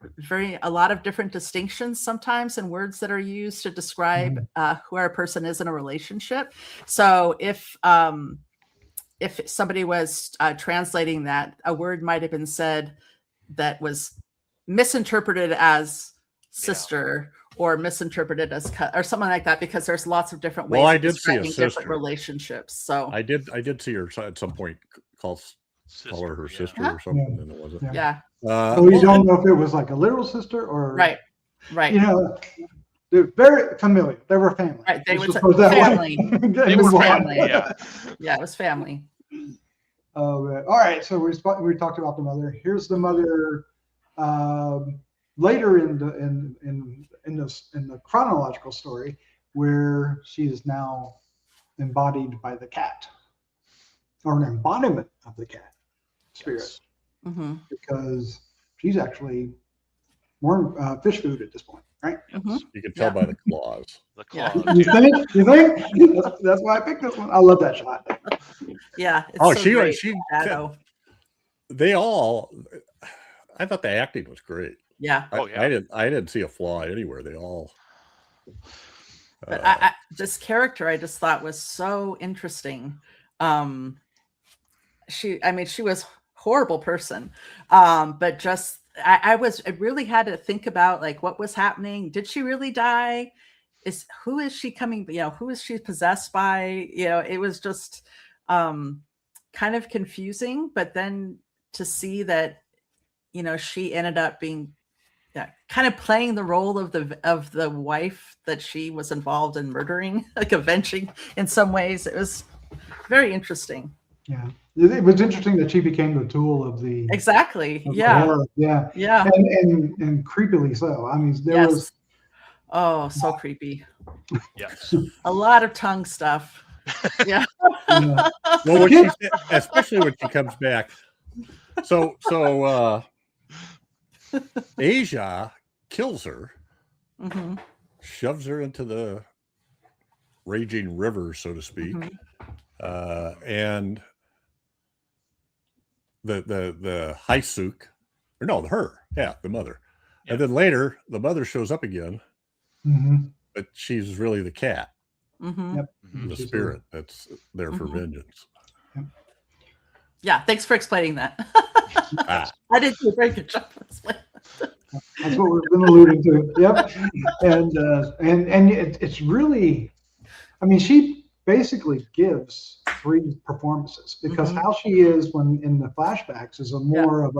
a lot of different distinctions sometimes in words that are used to describe who a person is in a relationship. So if somebody was translating that, a word might have been said that was misinterpreted as sister or misinterpreted as or something like that, because there's lots of different ways of describing different relationships. So I did see her at some point call her her sister or something, and it wasn't. Yeah. So you don't know if it was like a literal sister or right. You know, they're very familiar. They were family. Right. They were family. They were family. Yeah. Yeah, it was family. All right. So we talked about the mother. Here's the mother later in the chronological story, where she is now embodied by the cat, or an embodiment of the cat spirit, because she's actually more fish food at this point, right? You can tell by the claws. The claws. You think? You think? That's why I picked this one. I love that shot. Yeah. It's She they all. I thought the acting was great. Yeah. I didn't see a flaw anywhere. They all. But this character I just thought was so interesting. She was a horrible person, but just I really had to think about like what was happening. Did she really die? Who is she coming? Who is she possessed by? It was just kind of confusing. But then to see that, she ended up being kind of playing the role of the wife that she was involved in murdering, like avenging in some ways. It was very interesting. Yeah, it was interesting that she became the tool of the exactly. Of Yeah. the horror. Yeah. Yeah. And creepily so. I mean, there was. Oh, so creepy. Yes. A lot of tongue stuff. Yeah. Well, especially when she comes back. So Asia kills her, shoves her into the raging river, so to speak, and the Haisuk, or no, the mother, and then later the mother shows up again, but she's really the cat, the spirit that's there for vengeance. Yeah, thanks for explaining that. I didn't do a very good job of explaining that. That's what we've been alluding to. Yep. And it's really, I mean, she basically gives 3 performances, because how she is when in the flashbacks is a more of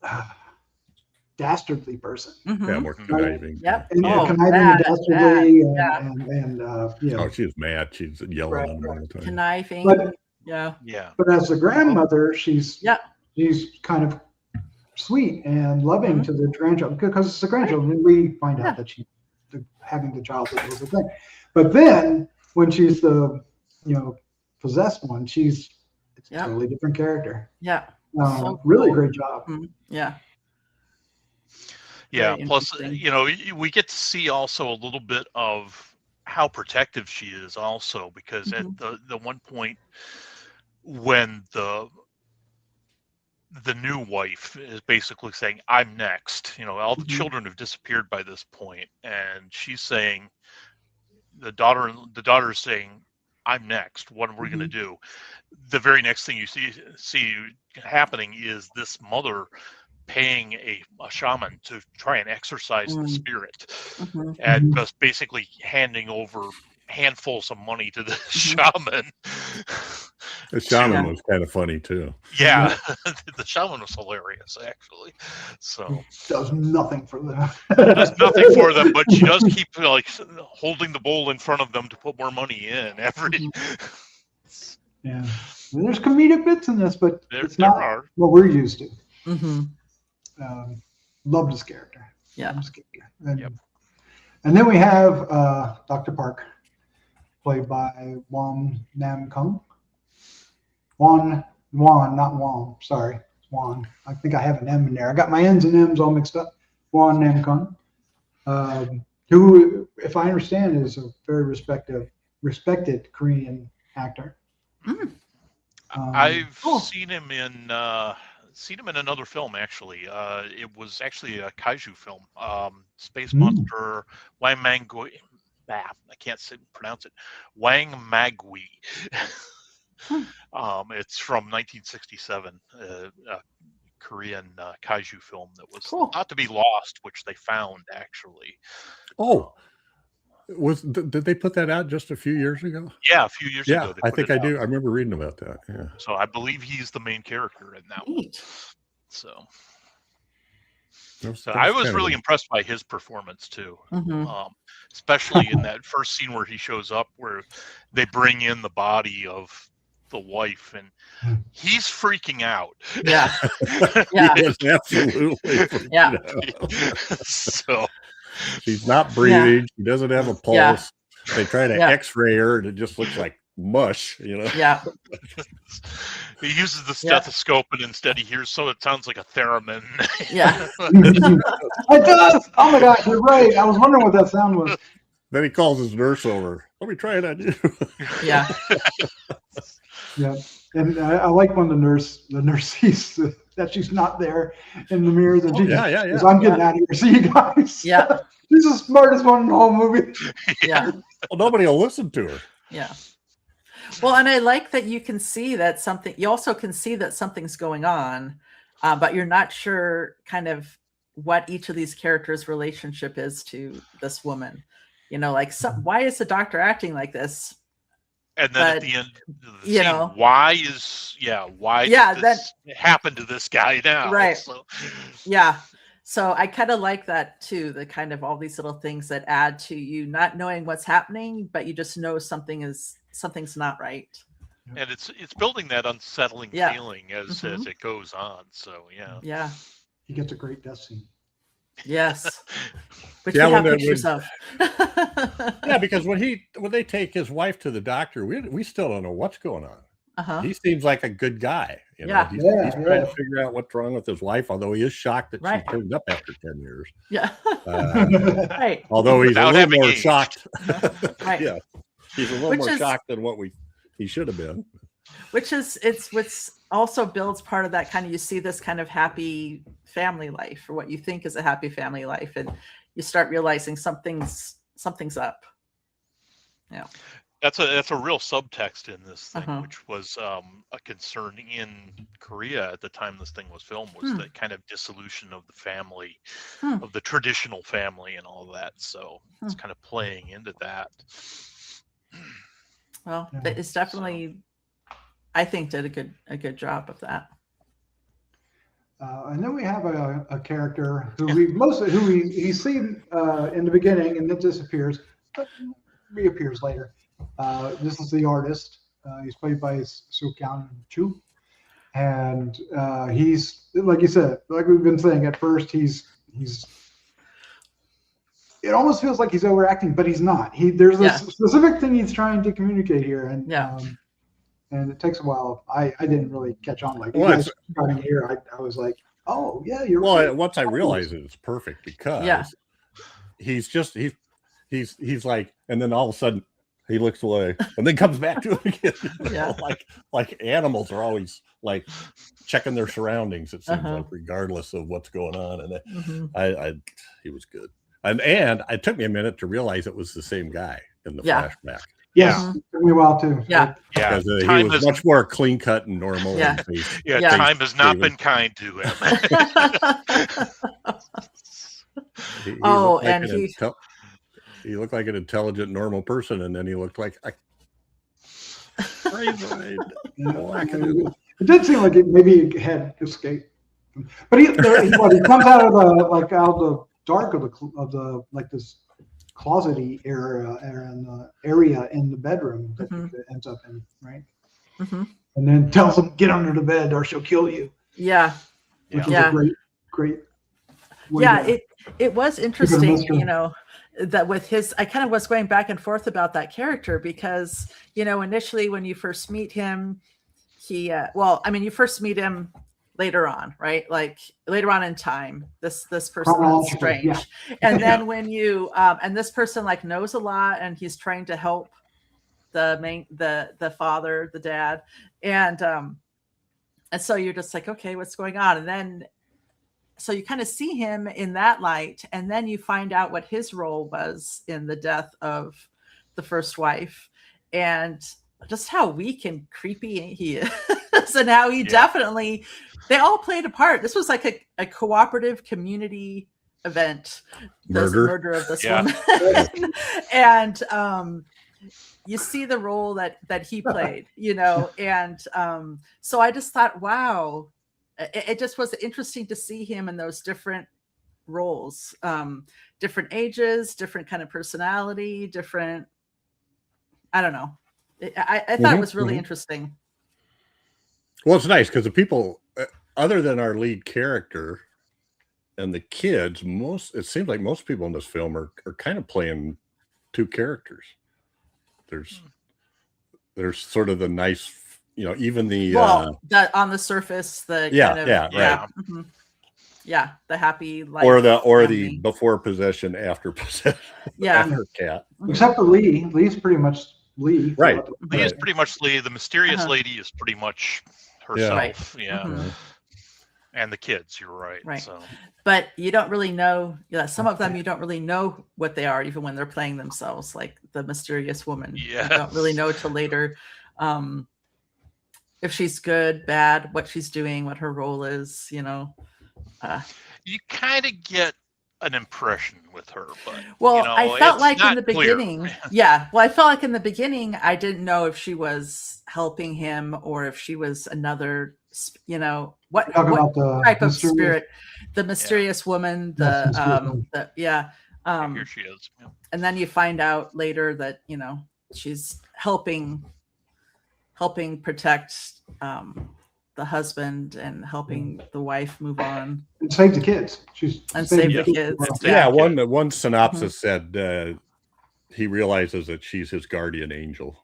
a dastardly person. Yeah, more conniving. Yep. And conniving and dastardly, and she's mad. She's yelling at him all the time. Conniving. But as the grandmother, she's kind of sweet and loving to the grandchild, because it's the grandchildren, and we find out that having the child was a thing. But then when she's the possessed one, she's a totally different character. Yeah. Really great job. Yeah. Yeah. Plus, we get to see also a little bit of how protective she is also, because at the one point when the new wife is basically saying, "I'm next," all the children have disappeared by this point, and she's saying, the daughter's saying, "I'm next. What are we going to do?" The very next thing you see happening is this mother paying a shaman to try and exorcise the spirit, and just basically handing over handfuls of money to the shaman. The shaman was kind of funny too. Yeah, the shaman was hilarious, actually. So Does nothing for them. does nothing for them, but she does keep like holding the bowl in front of them to put more money in every. Yeah, there's comedic bits in this, but it's There not are. what we're used to. Mm-hmm. Loved his character. Yeah. Loved his character. And, Yep. and then we have Dr. Park, played by Wong Nam Kung. Juan, not Wong. Sorry, Juan. I think I have an M in there. I got my N's and M's all mixed up. Juan Nam Kung, who, if I understand, is a very respected Korean actor. I've seen him in another film, actually. It was actually a kaiju film, Space Monster Wang Mangui. I can't pronounce it. Wang Magui. It's from 1967, a Korean kaiju film that was thought to be lost, which they found actually. Oh, did they put that out just a few years ago? Yeah, a few years ago. I think I do. I remember reading about that. Yeah. So I believe he's the main character in that one. So I was really impressed by his performance too, especially in that first scene where he shows up, where they bring in the body of the wife, and he's freaking out. Yeah, yeah, Yes, absolutely. Yeah. So she's not breathing. She doesn't have a pulse. Yeah. They try to X-ray her, and it just looks like mush. Yeah. He uses the stethoscope, and instead he hears, so it sounds like a theremin. Yeah. It does. Oh my gosh, you're right. I was wondering what that sound was. Then he calls his nurse over. Let me try it on you. Yeah. Yeah, and I like when the nurse sees that she's not there in the mirror. That she says, I'm getting out of here. See you guys. Yeah. She's the smartest one in the whole movie. Yeah. Well, nobody will listen to her. Yeah. Well, and I like that you can see that you also can see that something's going on, but you're not sure kind of what each of these characters' relationship is to this woman. Like why is the doctor acting like this? And then at the end of the scene, why did this happen to this guy now? Right. So. Yeah. So I kind of like that too, the kind of all these little things that add to you not knowing what's happening, but you just know something's not right. And it's building that unsettling feeling as it goes on. So yeah. He gets a great death scene. Yes. Which we have pictures of. Yeah, because when they take his wife to the doctor, we still don't know what's going on. He seems like a good guy. He's trying to figure out what's wrong with his wife, although he is shocked that she turned up after 10 years. Yeah. Right. Although he's a little more shocked. Right. Yeah. He's a little more shocked than what he should have been. What's also builds part of that kind of, you see this kind of happy family life, or what you think is a happy family life, and you start realizing something's up. Yeah. That's a real subtext in this thing, which was a concern in Korea at the time this thing was filmed, was the kind of dissolution of the family, of the traditional family and all that. So it's kind of playing into that. Well, it's definitely, I think, did a good job of that. And then we have a character who we see in the beginning and then disappears, but reappears later. This is the artist. He's played by Soo-kyung Chu, and he's, like you said, like we've been saying at first, he's. It almost feels like he's overacting, but he's not. There's a specific thing he's trying to communicate here, and and it takes a while. I didn't really catch on. Like you guys starting here, I was like, oh yeah, you're right. Well, once I realized it's perfect, because he's like, and then all of a sudden he looks away and then comes back to it again. Like animals are always like checking their surroundings, it seems like, regardless of what's going on. And he was good. And it took me a minute to realize it was the same guy in the flashback. Yes, took me a while too. Yeah, because he was much more clean cut and normal. Time has not been kind to him. He looked like an intelligent, normal person, and then he looked like Razorblade. It did seem like maybe it had escaped, but he comes out of the dark of the like this closety area in the bedroom that he ends up in, right? Mm-hmm. And then tells him, "Get under the bed, or she'll kill you." Yeah. Which is a great. Yeah, it was interesting, that with his, I kind of was going back and forth about that character because, initially when you first meet him, he, you first meet him later on, right? Like later on in time, this person is strange. Yeah. And then when you, and this person like knows a lot and he's trying to help the father, the dad. And so you're just like, okay, what's going on? And then, so you kind of see him in that light, and then you find out what his role was in the death of the first wife, and just how weak and creepy he is, and how he definitely, they all played a part. This was like a cooperative community event, this murder of this woman, and you see the role that he played, and so I just thought, wow. It just was interesting to see him in those different roles, different ages, different kind of personality, different, I don't know. I thought it was really interesting. Well, it's nice because the people, other than our lead character and the kids, it seems like most people in this film are kind of playing two characters. There's sort of the nice, even the on the surface, the the happy life, or the before possession, after possession, after cat. Except for Lee. Lee's pretty much Lee, right? Lee is pretty much Lee. The mysterious lady is pretty much herself, and the kids. You're right. Right. So. But you don't really know. Yeah, some of them you don't really know what they are, even when they're playing themselves, like the mysterious woman. Yeah, you don't really know till later. If she's good, bad, what she's doing, what her role is, you kind of get an impression with her, but I felt like in the beginning, I felt like in the beginning, I didn't know if she was helping him or if she was another, what type of spirit, the mysterious woman, here she is, and then you find out later that she's helping protect the husband and helping the wife move on and save the kids. Save the kids. One synopsis said he realizes that she's his guardian angel.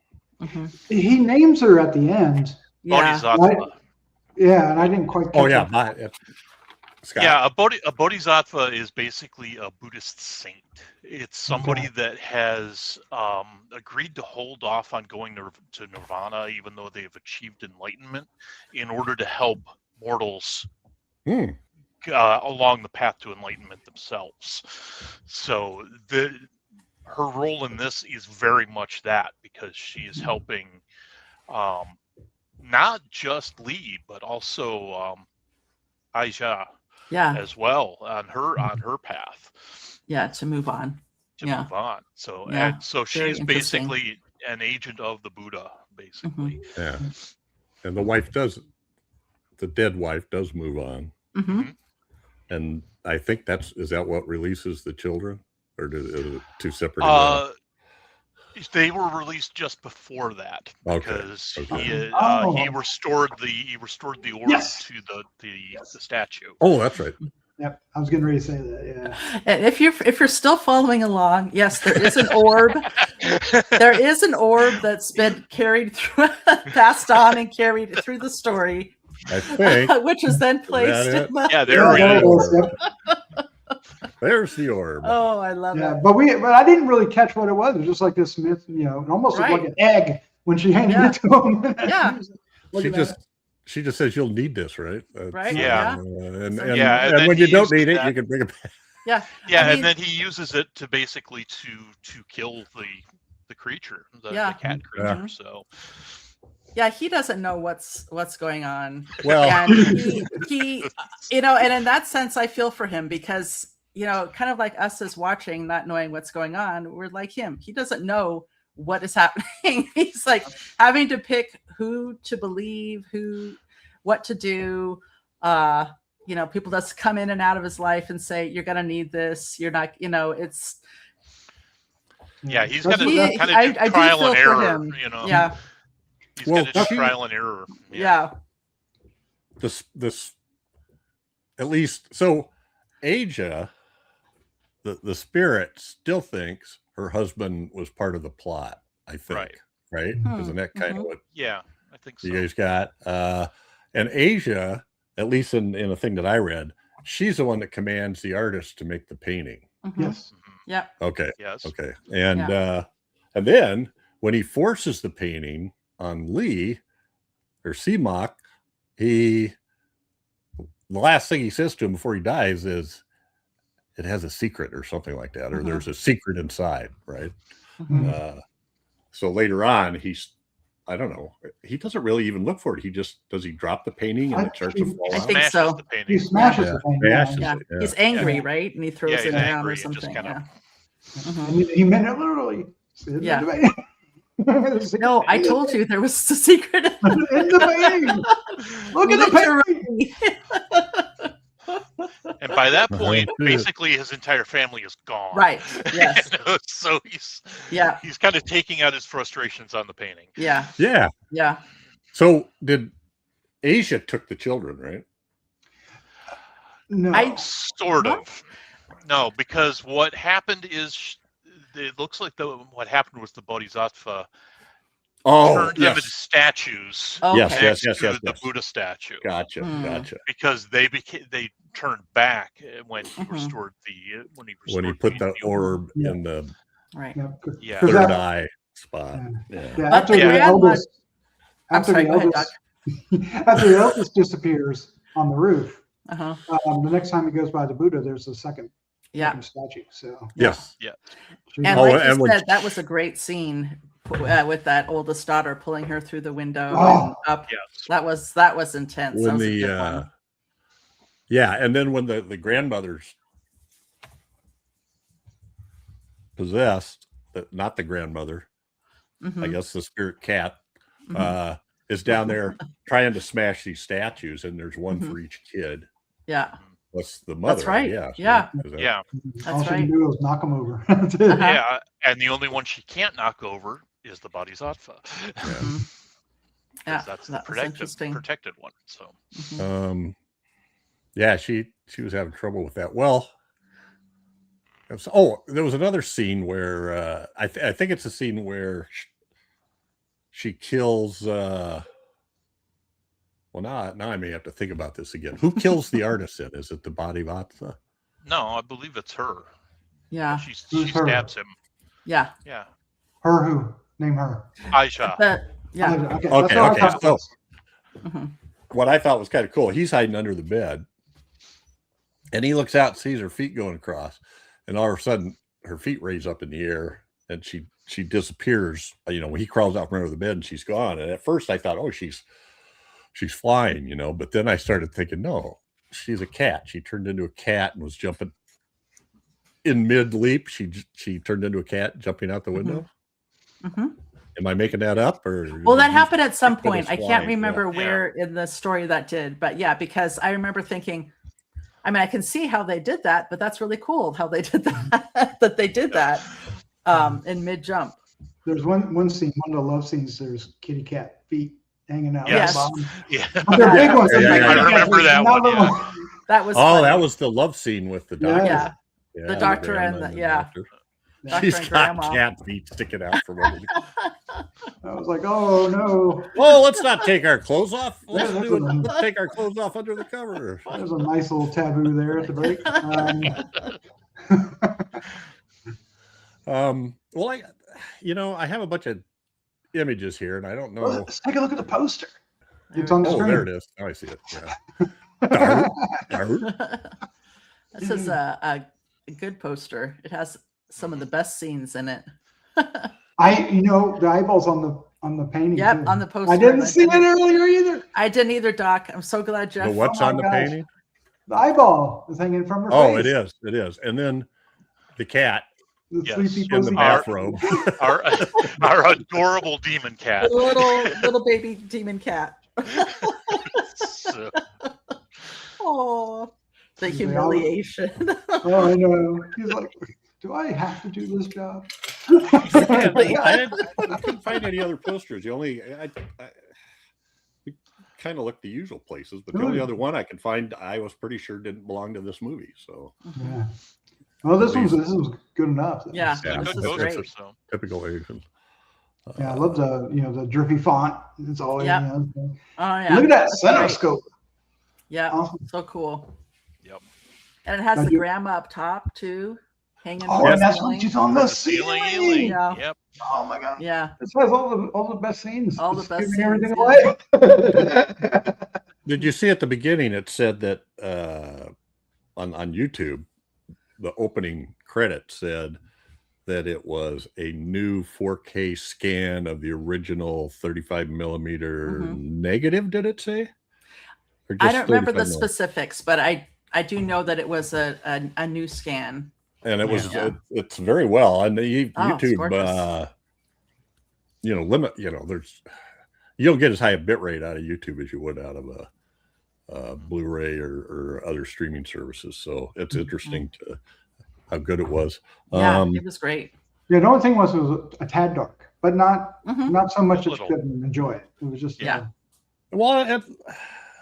He names her at the end. Bodhisattva. And I didn't quite catch a bodhisattva is basically a Buddhist saint. It's somebody that has agreed to hold off on going to nirvana, even though they've achieved enlightenment, in order to help mortals along the path to enlightenment themselves. So her role in this is very much that, because she is helping not just Lee, but also Aisha as well on her path. To move on. Move on. So so she's basically an agent of the Buddha, basically. Yeah. And the dead wife does move on. And I think is that what releases the children, or is it two separate? They were released just before that because he restored the orb to the statue. Oh, that's right. Yep, I was getting ready to say that. Yeah. And if you're still following along, yes, there is an orb. There is an orb that's been carried through, passed on, and carried through the story. I think, which is then placed in the. There we go. There's the orb. Oh, I love it. But I didn't really catch what it was. It was just like this myth, it almost looked like an egg when she handed it to him. She just says, "You'll need this, right?" Right. And when you don't need it, you can bring it back. And then he uses it to basically to kill the creature, the cat creature. So. Yeah, he doesn't know what's going on. Well, and he and in that sense, I feel for him because kind of like us as watching, not knowing what's going on, we're like him. He doesn't know what is happening. He's like having to pick who to believe, what to do. You know, people just come in and out of his life and say, you're going to need this. You're not, you know, it's. Yeah, he's got to He- kind I of do trial feel and for error, him. you know. Yeah. He's Well, got to do trial and error. Yeah. This at least so Asia, the spirit still thinks her husband was part of the plot, I think. Right? Isn't that kind of what Yeah, I think so. you guys got? And Asia, at least in a thing that I read, she's the one that commands the artist to make the painting. Yes. Yeah. Okay. Yes. Okay. And then when he forces the painting on Lee or Seamock, the last thing he says to him before he dies is, it has a secret or something like that, or there's a secret inside, right? So later on, I don't know, he doesn't really even look for it. Does he drop the painting and it starts to fall I out? think so. The painting. He smashes the painting. Smashes Yeah. it, yeah. He's angry, right? And he throws Yeah, it he's down angry or and just something. kinda- And he meant it literally. Yeah. The No, I told you there was a secret in the painting. Look at the painting. And by that Uh-huh. point, basically his entire family is gone. Right. Yes. You know, so he's kind of taking out his frustrations on the painting. Yeah. Yeah. Yeah. So did Asia took the children, right? No. Sort of. No, because what happened is it looks like what happened was the Bodhisattva turned them into statues Okay. Yes. the Buddha statue. Gotcha. Gotcha. Because they turned back when he restored When he put the orb Yeah. in the Right. Yeah. third that- eye spot. Yeah. Yeah. But After the the grandma- eldest, I'm after sorry, the go ahead, eldest, after the eldest disappears on the roof, Uh-huh. the next time he goes by the Buddha, there's a second statue. So Yes. Yeah. And Oh, like and you when- said, that was a great scene with that oldest daughter pulling her through the window Oh. and up. Yes. That was intense. When That was a good one. and then when the grandmother's possessed, not the grandmother, I guess the spirit cat, is down there trying to smash these statues, and there's one for each kid. Yeah. Plus the mother. That's right. Yeah. Yeah. Yeah. all she right. can do is knock him over. Yeah. And the only one she can't knock over is the Bodhisattva. Yeah. That's the That was interesting. protected one. So Yeah, she was having trouble with that. Well, there was another scene where I think it's a scene where she kills. Well, now I may have to think about this again. Who kills the artist? Is it the Bodhisattva? no, I believe it's her. Yeah. She Who's her? stabs him. Yeah. Yeah. Her who? Name her. Aisha. Yeah. Okay. Okay, That's what okay. I thought it So was. what I thought was kind of cool, he's hiding under the bed, and he looks out and sees her feet going across, and all of a sudden her feet raise up in the air, and she disappears. You know, when he crawls out from under the bed, and she's gone. And at first I thought, oh, she's flying, you know, but then I started thinking, no, she's a cat. She turned into a cat and was jumping in mid leap. She turned into a cat jumping out the window. Am I making that up? Or Well, that happened at some think that point. it's I can't flying, remember yeah. where in the story that did, but yeah, because I remember thinking, I mean, I can see how they did that, but that's really cool how they did that, that they did that in mid jump. There's one scene, one of the love scenes. There's kitty cat feet hanging out. Yes. At the bottom. Yeah. They're big ones. Yeah, yeah, I remember that Not one, little- yeah. That was Oh, funny. that was the love scene with the doctor. Yeah. Yeah, The doctor and grandma the- yeah. doctor. Doctor She's and got grandma. cat feet sticking out from under. I was like, oh no. Oh, let's not take our clothes off. Let's Yeah, let's take our clothes off under the cover. There's a nice little taboo there at the break. Well, I have a bunch of images here, and I don't know. Let's take a look at the poster. It's on the Oh, screen. there it is. Now I see it. Yeah. This is a good poster. It has some of the best scenes in it. The eyeballs on the painting. Yep, too. on the poster. I didn't see it earlier either. I didn't either, Doc. I'm so glad Jeff. But what's Oh my on the gosh. painting? The eyeball is hanging from her Oh, face. it is. It is. And then the cat The Yes. sleepy in the pussy. bathrobe. Our adorable demon cat. The little baby demon cat. So, Oh, the He's like, humiliation. Oh, I know. He's like, do I have to do this job? I couldn't find any other posters. The only we kind of looked the usual places, but the only other one I could find, I was pretty sure didn't belong to this movie. So Yeah. Well, this was good enough. Yeah, Yeah. this good is poster, great. so. typical Asian. Yeah, I love the drippy font. It's always Yep. oh yeah. look at that That's great. cinemascope. Yeah, Awesome. so cool. Yep. And it has Now the you- grandma up top too, hanging Oh, from and the that's when ceiling. she's on the Ceiling. ceiling. Yeah. Yep. Oh my god. Yeah, This has all the best scenes. All the It's best giving everything scenes, away. Did you see at the beginning? It said that on YouTube, the opening credit said that it was a new 4K scan of the original 35 millimeter negative. Did it say? Or I just don't remember the 35 mil? specifics, but I do know that it was a new scan. And it was Yeah. it's very well. And the Oh, it's YouTube, gorgeous. there's you don't get as high a bit rate out of YouTube as you would out of a Blu-ray or other streaming services. So it's interesting to how good it was. Yeah, it was great. Yeah, the only thing was it was a tad dark, but not so much that you Little. couldn't enjoy it. It was just Yeah. Well,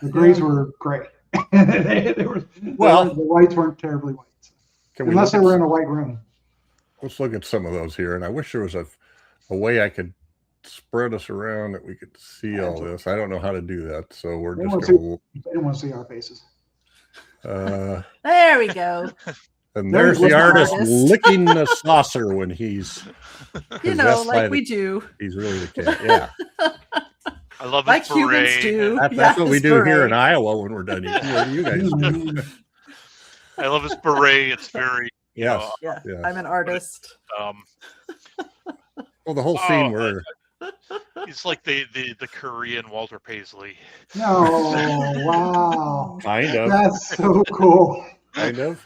the grays were gray. they were the whites weren't terribly white, unless they were in a white room. Let's look at some of those here. And I wish there was a way I could spread us around that we could see all this. I don't know how to do that. So we're just going They don't want to see our faces. to... There we go. And there's the artist artist. licking the saucer when he's You know, possessed by like the- we do, he's really the cat. Yeah. I love like his humans beret. do. That's what we Yes, do here in beret. Iowa when we're done eating. What do you guys do? I love his beret. It's very, Yes. Yeah, Yes. I'm an artist. Well, the whole scene where it's like the Korean Walter Paisley. No, wow, kind of, that's so cool. kind of.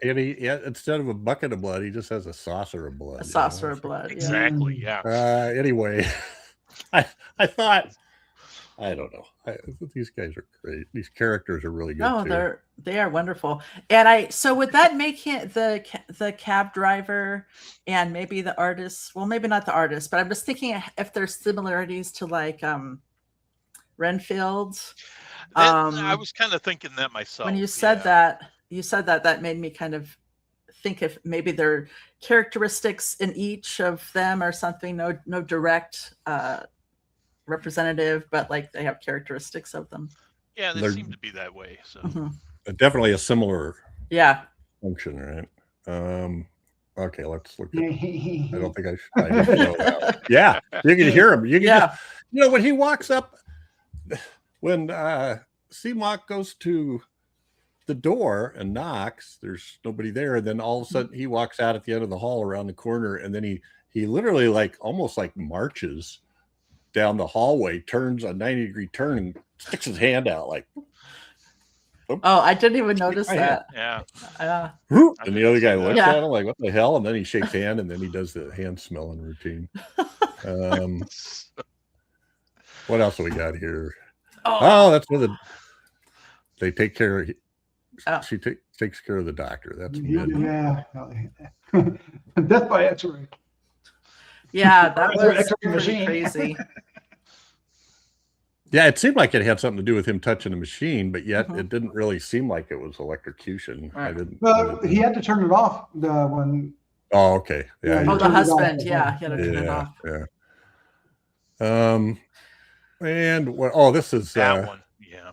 And instead of a bucket of blood, he just has a saucer of blood. A saucer of blood. Yeah. Exactly. Yeah. Anyway, I thought, I don't know. These guys are great. These characters are really good. No, too. they are wonderful. And so would that make him the cab driver and maybe the artist? Well, maybe not the artist, but I'm just thinking if there's similarities to like Renfield. I was kind of thinking that myself. When you said that made me kind of think if maybe there are characteristics in each of them or something. No direct representative, but like they have characteristics of them. Yeah, they They're- seem to be that way. So Definitely a similar Yeah. function, right? Okay, let's look at. I I don't think I didn't know that. Yeah, you can hear him. You can Yeah. just, when he walks up, when Seamock goes to the door and knocks, there's nobody there, and then all of a sudden he walks out at the end of the hall around the corner, and then he literally like almost like marches down the hallway, turns a 90-degree turn, and sticks his hand out like. Oh, I didn't even notice my that. yeah, And the other guy looks Yeah. at him like, what the hell? And then he shakes hand, and then he does the hand smelling routine. What else do we got here? Oh, that's where they take care of. Oh. She takes care of the doctor. That's good. Yeah. Death by X-ray. Yeah, that Or was X-ray pretty machine. crazy. Yeah, it seemed like it had something to do with him touching the machine, but yet Mhm. it didn't really seem like it was electrocution. I Right. didn't. Well, he had to turn it off when. Oh, okay. Yeah. Yeah, Oh, he- the turned it off. husband. Yeah, he had to turn it off. Yeah. And what? Oh, this is that one. Yeah,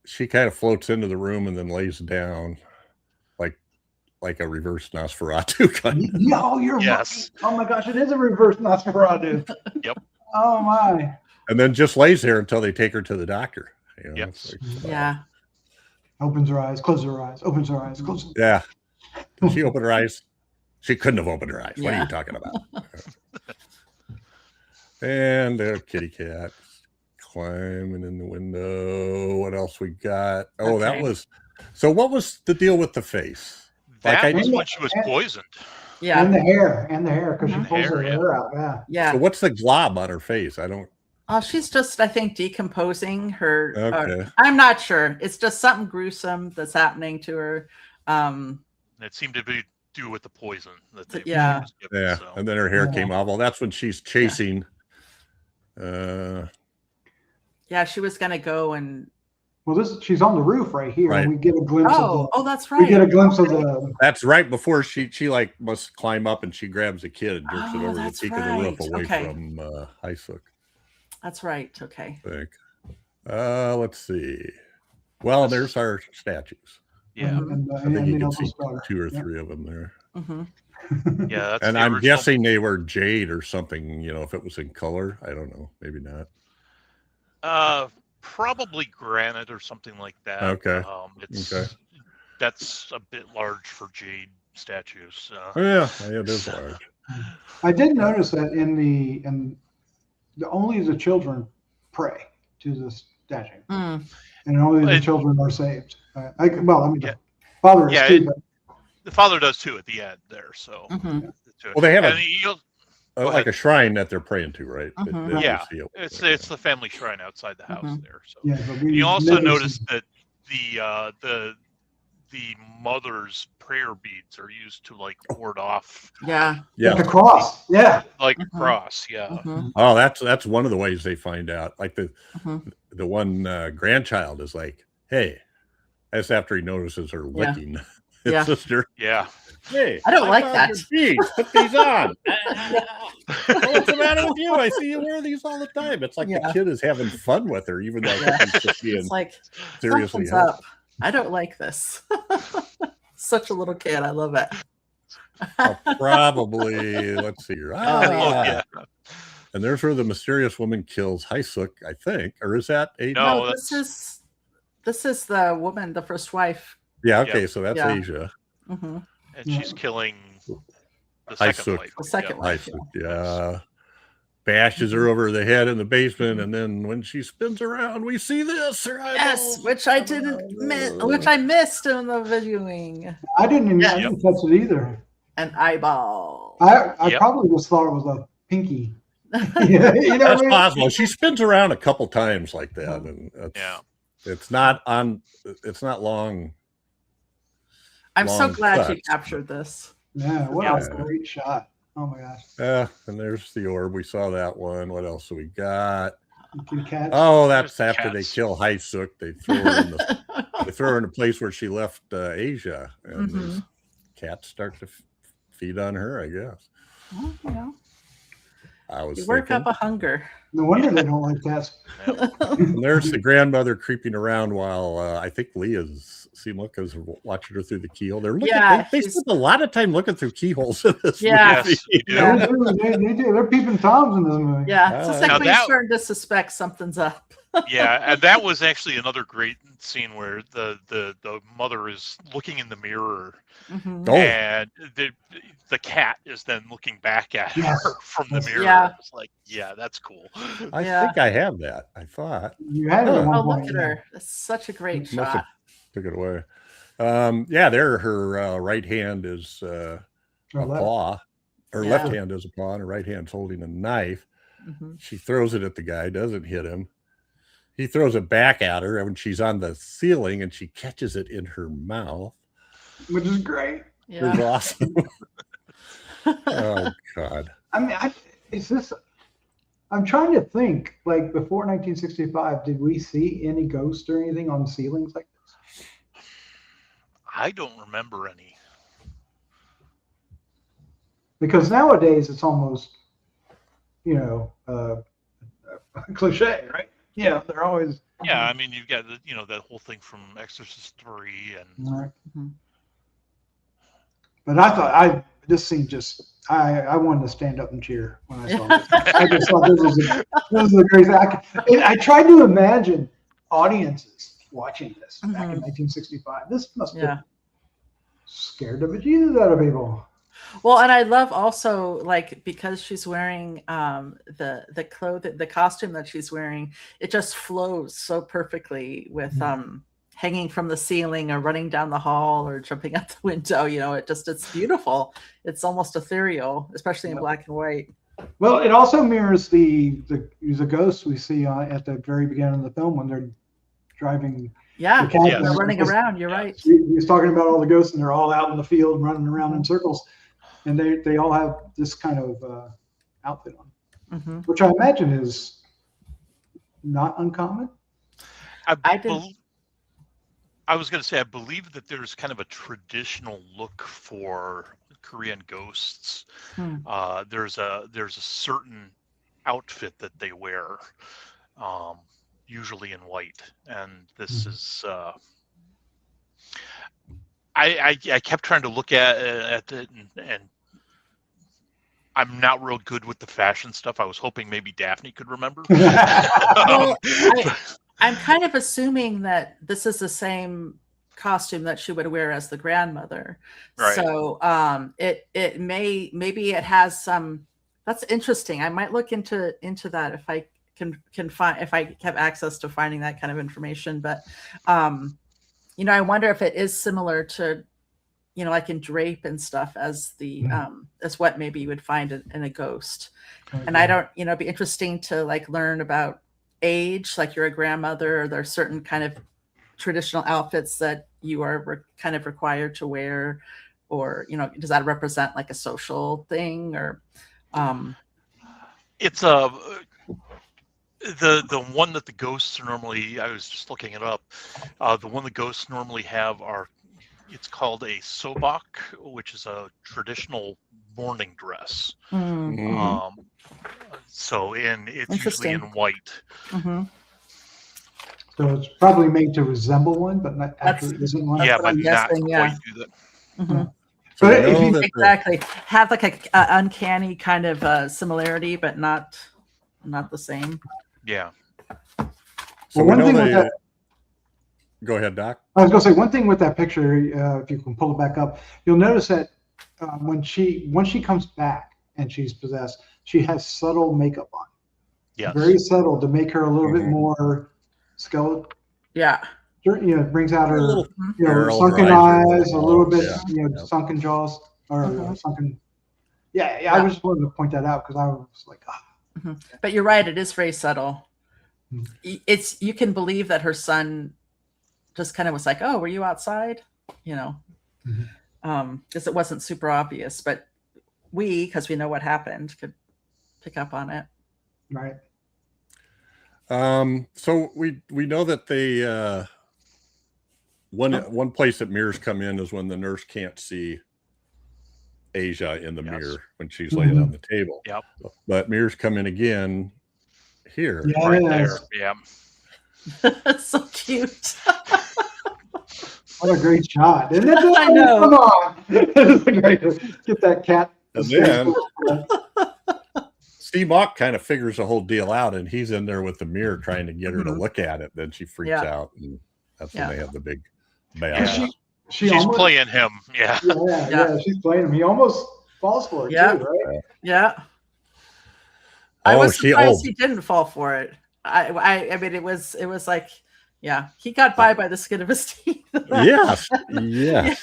she kind of floats into the room and then lays down, like a reverse Nosferatu kind of. Yeah, oh, you're Yes. right. Oh my gosh, it is a reverse Nosferatu. Yep. Oh my. And then just lays there until they take her to the doctor. Yep. It's like, Yeah. Opens her eyes, closes her eyes, opens her eyes, closes. yeah. Did she open her eyes? She couldn't have opened her eyes. What are Yeah. you talking about? And the kitty cat climbing in the window. What else we got? Oh, that Okay. was. So what was the deal with the face? That I was did- when she was poisoned. Yeah. And the hair, because Mhm. she pulls her Hair, yeah. hair out. Yeah. Yeah. So what's the glob on her face? I don't. Oh, she's just, I think, decomposing her. Okay. I'm not sure. It's just something gruesome that's happening to her. It seemed to be due with the poison that they Yeah. she was given, Yeah, so. and then her hair Yeah. came off. Well, that's when she's chasing. Yeah, she was gonna go and. Well, she's on the roof right here, Right. and we get a glimpse of Oh, that's we right. get a glimpse of the. That's right before she like must climb up and she grabs a kid and jerks it Oh, over the that's peak of the roof right. away Okay. from Hysook, That's right. Okay. I think. Let's see. Well, there's our statues. Yeah, And, I think you can see daughter. 2 or Yeah. 3 of them there. Mm-hmm. yeah. That's And the I'm original. guessing they were jade or something, if it was in color. I don't know. Maybe not. Probably granite or something like that. Okay. Okay. That's a bit large for jade statues. Oh, yeah, it is large. I did notice that only the children pray to this statue, Mm. and only the And- children are saved. Yeah. The father is Yeah, too. The father does too at the end there. So. Mm-hmm. Well, they have And you'll- Go like ahead. a shrine that they're praying to, right? That- Mhm. that you Yeah, see it. it's the family shrine outside the house Mhm. there. So. Yeah, but we You also never notice see- that the mother's prayer beads are used to like ward off Yeah. Yeah. the cross. Yeah, like Mhm. cross. Yeah. Mm-hmm. Oh, that's one of the ways they find out. Like the Mhm. one grandchild is like, "Hey," that's after he notices her Yeah. licking his Yeah. sister. Yeah. Hey, I don't like found that. your beads. Put these on. What's the matter with you? I see you wear these all the time. It's like Yeah. the kid is having fun with her, even though Yeah. he's just being It's like seriously something's helpful. up. I don't like this. Such a little kid. I love it. Probably, let's see here. Oh Ah, yeah. and there's where the mysterious woman kills Hysook, I think. Or is that Asia? No. No, this is the woman, the first wife. Yeah, okay, Yeah. so that's Yeah. Asia. Mm-hmm. And she's killing the Hysook. second wife. The second wife. Hysook, yeah. Bashes her over the head in the basement, and then when she spins around, we see this. Her Yes, eyeballs which I coming didn't out. miss, which I missed in the videoing. I didn't Yeah. catch it either. An eyeball. I Yep. probably just thought it was a pinky. Yeah, you know That's what I mean? possible. She spins around a couple times like that, and Yeah. it's not long. I'm so long glad you cuts. captured this. Yeah, what Yeah. a great shot. Oh my gosh. And there's the orb. We saw that one. What else do we got? You can catch. Oh, that's There's after they cats. kill Hysook. They throw her in they throw her in a place where she left Asia, and these cats start to feed on her, I guess. Well, you know, I was you work thinking. up a hunger. No wonder they don't like cats. And there's the grandmother creeping around while I think Leah's watching her through the keyhole. They're looking. Yeah, They she's- spend a lot of time looking through keyholes in this Yeah. movie. Yes, you do. Yeah. They do. They're peeping toms in this movie. Yeah, it's just Now like when that- you're starting to suspect something's up. Yeah, and that was actually another great scene where the mother is looking in the mirror, Mhm. Oh. and the cat is then looking back at Yes. her from the mirror. Yeah. It's like, yeah, that's cool. I Yeah. think I have that. I thought You had it at one Oh, point. look at her. That's such a great Must have shot. took it away. Yeah, there her right hand is a Or left. paw. Her Yeah. left hand is a paw, and her right hand's holding a knife. Mhm. She throws it at the guy, doesn't hit him. He throws it back at her when she's on the ceiling, and she catches it in her mouth. Which is great. It Yeah. was awesome. Oh God. I mean, I'm trying to think, like before 1965, did we see any ghosts or anything on ceilings like this? I don't remember any. Because nowadays it's almost, cliche, right? Yeah, they're always. Yeah, I mean, you've got that whole thing from Exorcist 3 and Right. Mhm. But I thought this scene I wanted to stand up and cheer when I saw this. I just thought this was a crazy. I tried to imagine audiences watching this back in 1965. This must have scared the bejesus out of people. Well, and I love also because she's wearing the costume that she's wearing, it just flows so perfectly with hanging from the ceiling or running down the hall or jumping out the window. It's beautiful. It's almost ethereal, especially in black and white. Well, it also mirrors the ghosts we see at the very beginning of the film when they're driving. Yeah, the they're running around. You're right. He was talking about all the ghosts, and they're all out in the field running around in circles, and they all have this kind of outfit on, which I imagine is not uncommon. I was going to say, I believe that there's kind of a traditional look for Korean ghosts. There's a certain outfit that they wear, usually in white, and this is. I kept trying to look at it, and I'm not real good with the fashion stuff. I was hoping maybe Daphne could remember. Well, I'm kind of assuming that this is the same costume that she would wear as the grandmother. Right. So maybe it has some. That's interesting. I might look into that if I can find, if I have access to finding that kind of information. But I wonder if it is similar to, like in drape and stuff as the as what maybe you would find in a ghost. And I don't, it'd be interesting to like learn about age, like you're a grandmother, or there's certain kind of traditional outfits that you are kind of required to wear, or does that represent like a social thing, or it's the one that the ghosts are normally, I was just looking it up, the one the ghosts normally have it's called a sobak, which is a traditional mourning dress. So it's usually in white. So it's probably made to resemble one, but not actually isn't one. Yeah, but not guessing, quite do that. So But if you exactly have like a uncanny kind of similarity, but not the same. Yeah. So one we know thing with they. that, Go ahead, Doc. I was going to say one thing with that picture. If you can pull it back up, you'll notice that when she comes back and she's possessed, she has subtle makeup on. Yes. Very subtle to make her a little bit more skeletal. Yeah. It brings out her little sunken eyes, a little bit, yeah. sunken jaws, or sunken. Yeah. I just wanted to point that out because I was like, But you're right; it is very subtle. It's, you can believe that her son just kind of was like, "Oh, were you outside?" Because it wasn't super obvious, but because we know what happened, could pick up on it. Right. So we know that they one place that mirrors come in is when the nurse can't see Asia in the mirror when she's laying on the table. Yep. But mirrors come in again here. Yes. Right there. Yeah. That's so cute. What a great shot. Isn't it? I know. Come on. It's great to get that cat. And then Steve Mock kind of figures the whole deal out, and he's in there with the mirror trying to get her to look at it. Then she freaks out, and that's when they have the big battle. She's almost playing him. Yeah. Yeah, she's playing him. He almost falls for it too, right? Yeah. I was surprised he didn't fall for it. I mean, it was like, he got by the skin of his teeth. Yes. Yeah.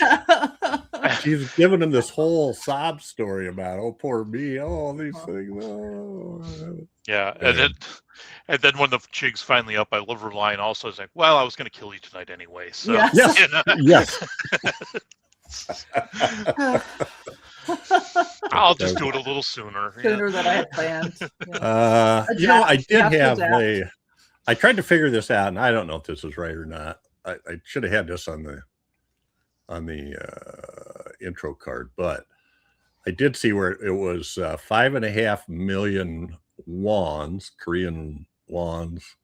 She's giving him this whole sob story about, oh, poor me, oh, these things. Oh. Yeah, and then when the jig's finally up, I love her line also. Is like, well, I was going to kill you tonight anyway. So yes. Yes. I'll just do it a little sooner. Sooner than I had planned. I did have I tried to figure this out, and I don't know if this is right or not. I should have had this on the intro card, but I did see where it was 5.5 million wons, Korean wons,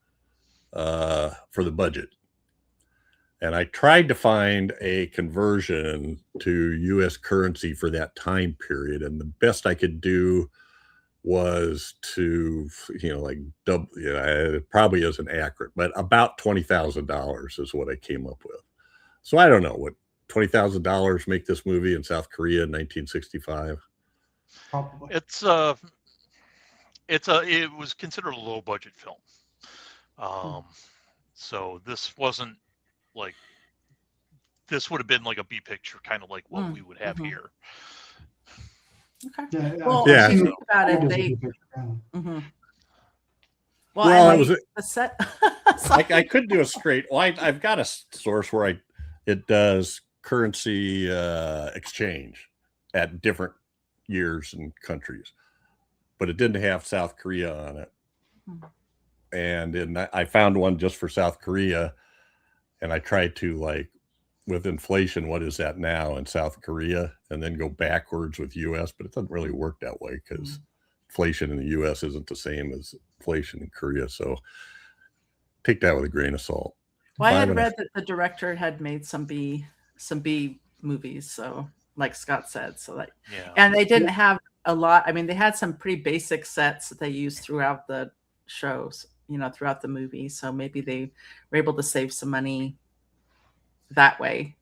for the budget. And I tried to find a conversion to U.S. currency for that time period, and the best I could do was to, it probably isn't accurate, but about $20,000 is what I came up with. So I don't know what $20,000 make this movie in South Korea in 1965. Probably. It was considered a low budget film. So this wasn't like this would have been like a B picture, kind of like what we would have here. Okay. Yeah. Well, Yeah. if you think about it, Does a they. good picture, yeah. Well, Well, and it was the set. I could do a straight. Well, I've got a source where it does currency exchange at different years and countries, but it didn't have South Korea on it. And I found one just for South Korea, and I tried to, like, with inflation, what is that now in South Korea, and then go backwards with US, but it doesn't really work that way because inflation in the US isn't the same as inflation in Korea. So take that with a grain of salt. Well, I had read that the director had made some B movies, so like Scott said, so like, and they didn't have a lot. I mean, they had some pretty basic sets that they used throughout the shows, throughout the movie. So maybe they were able to save some money that way.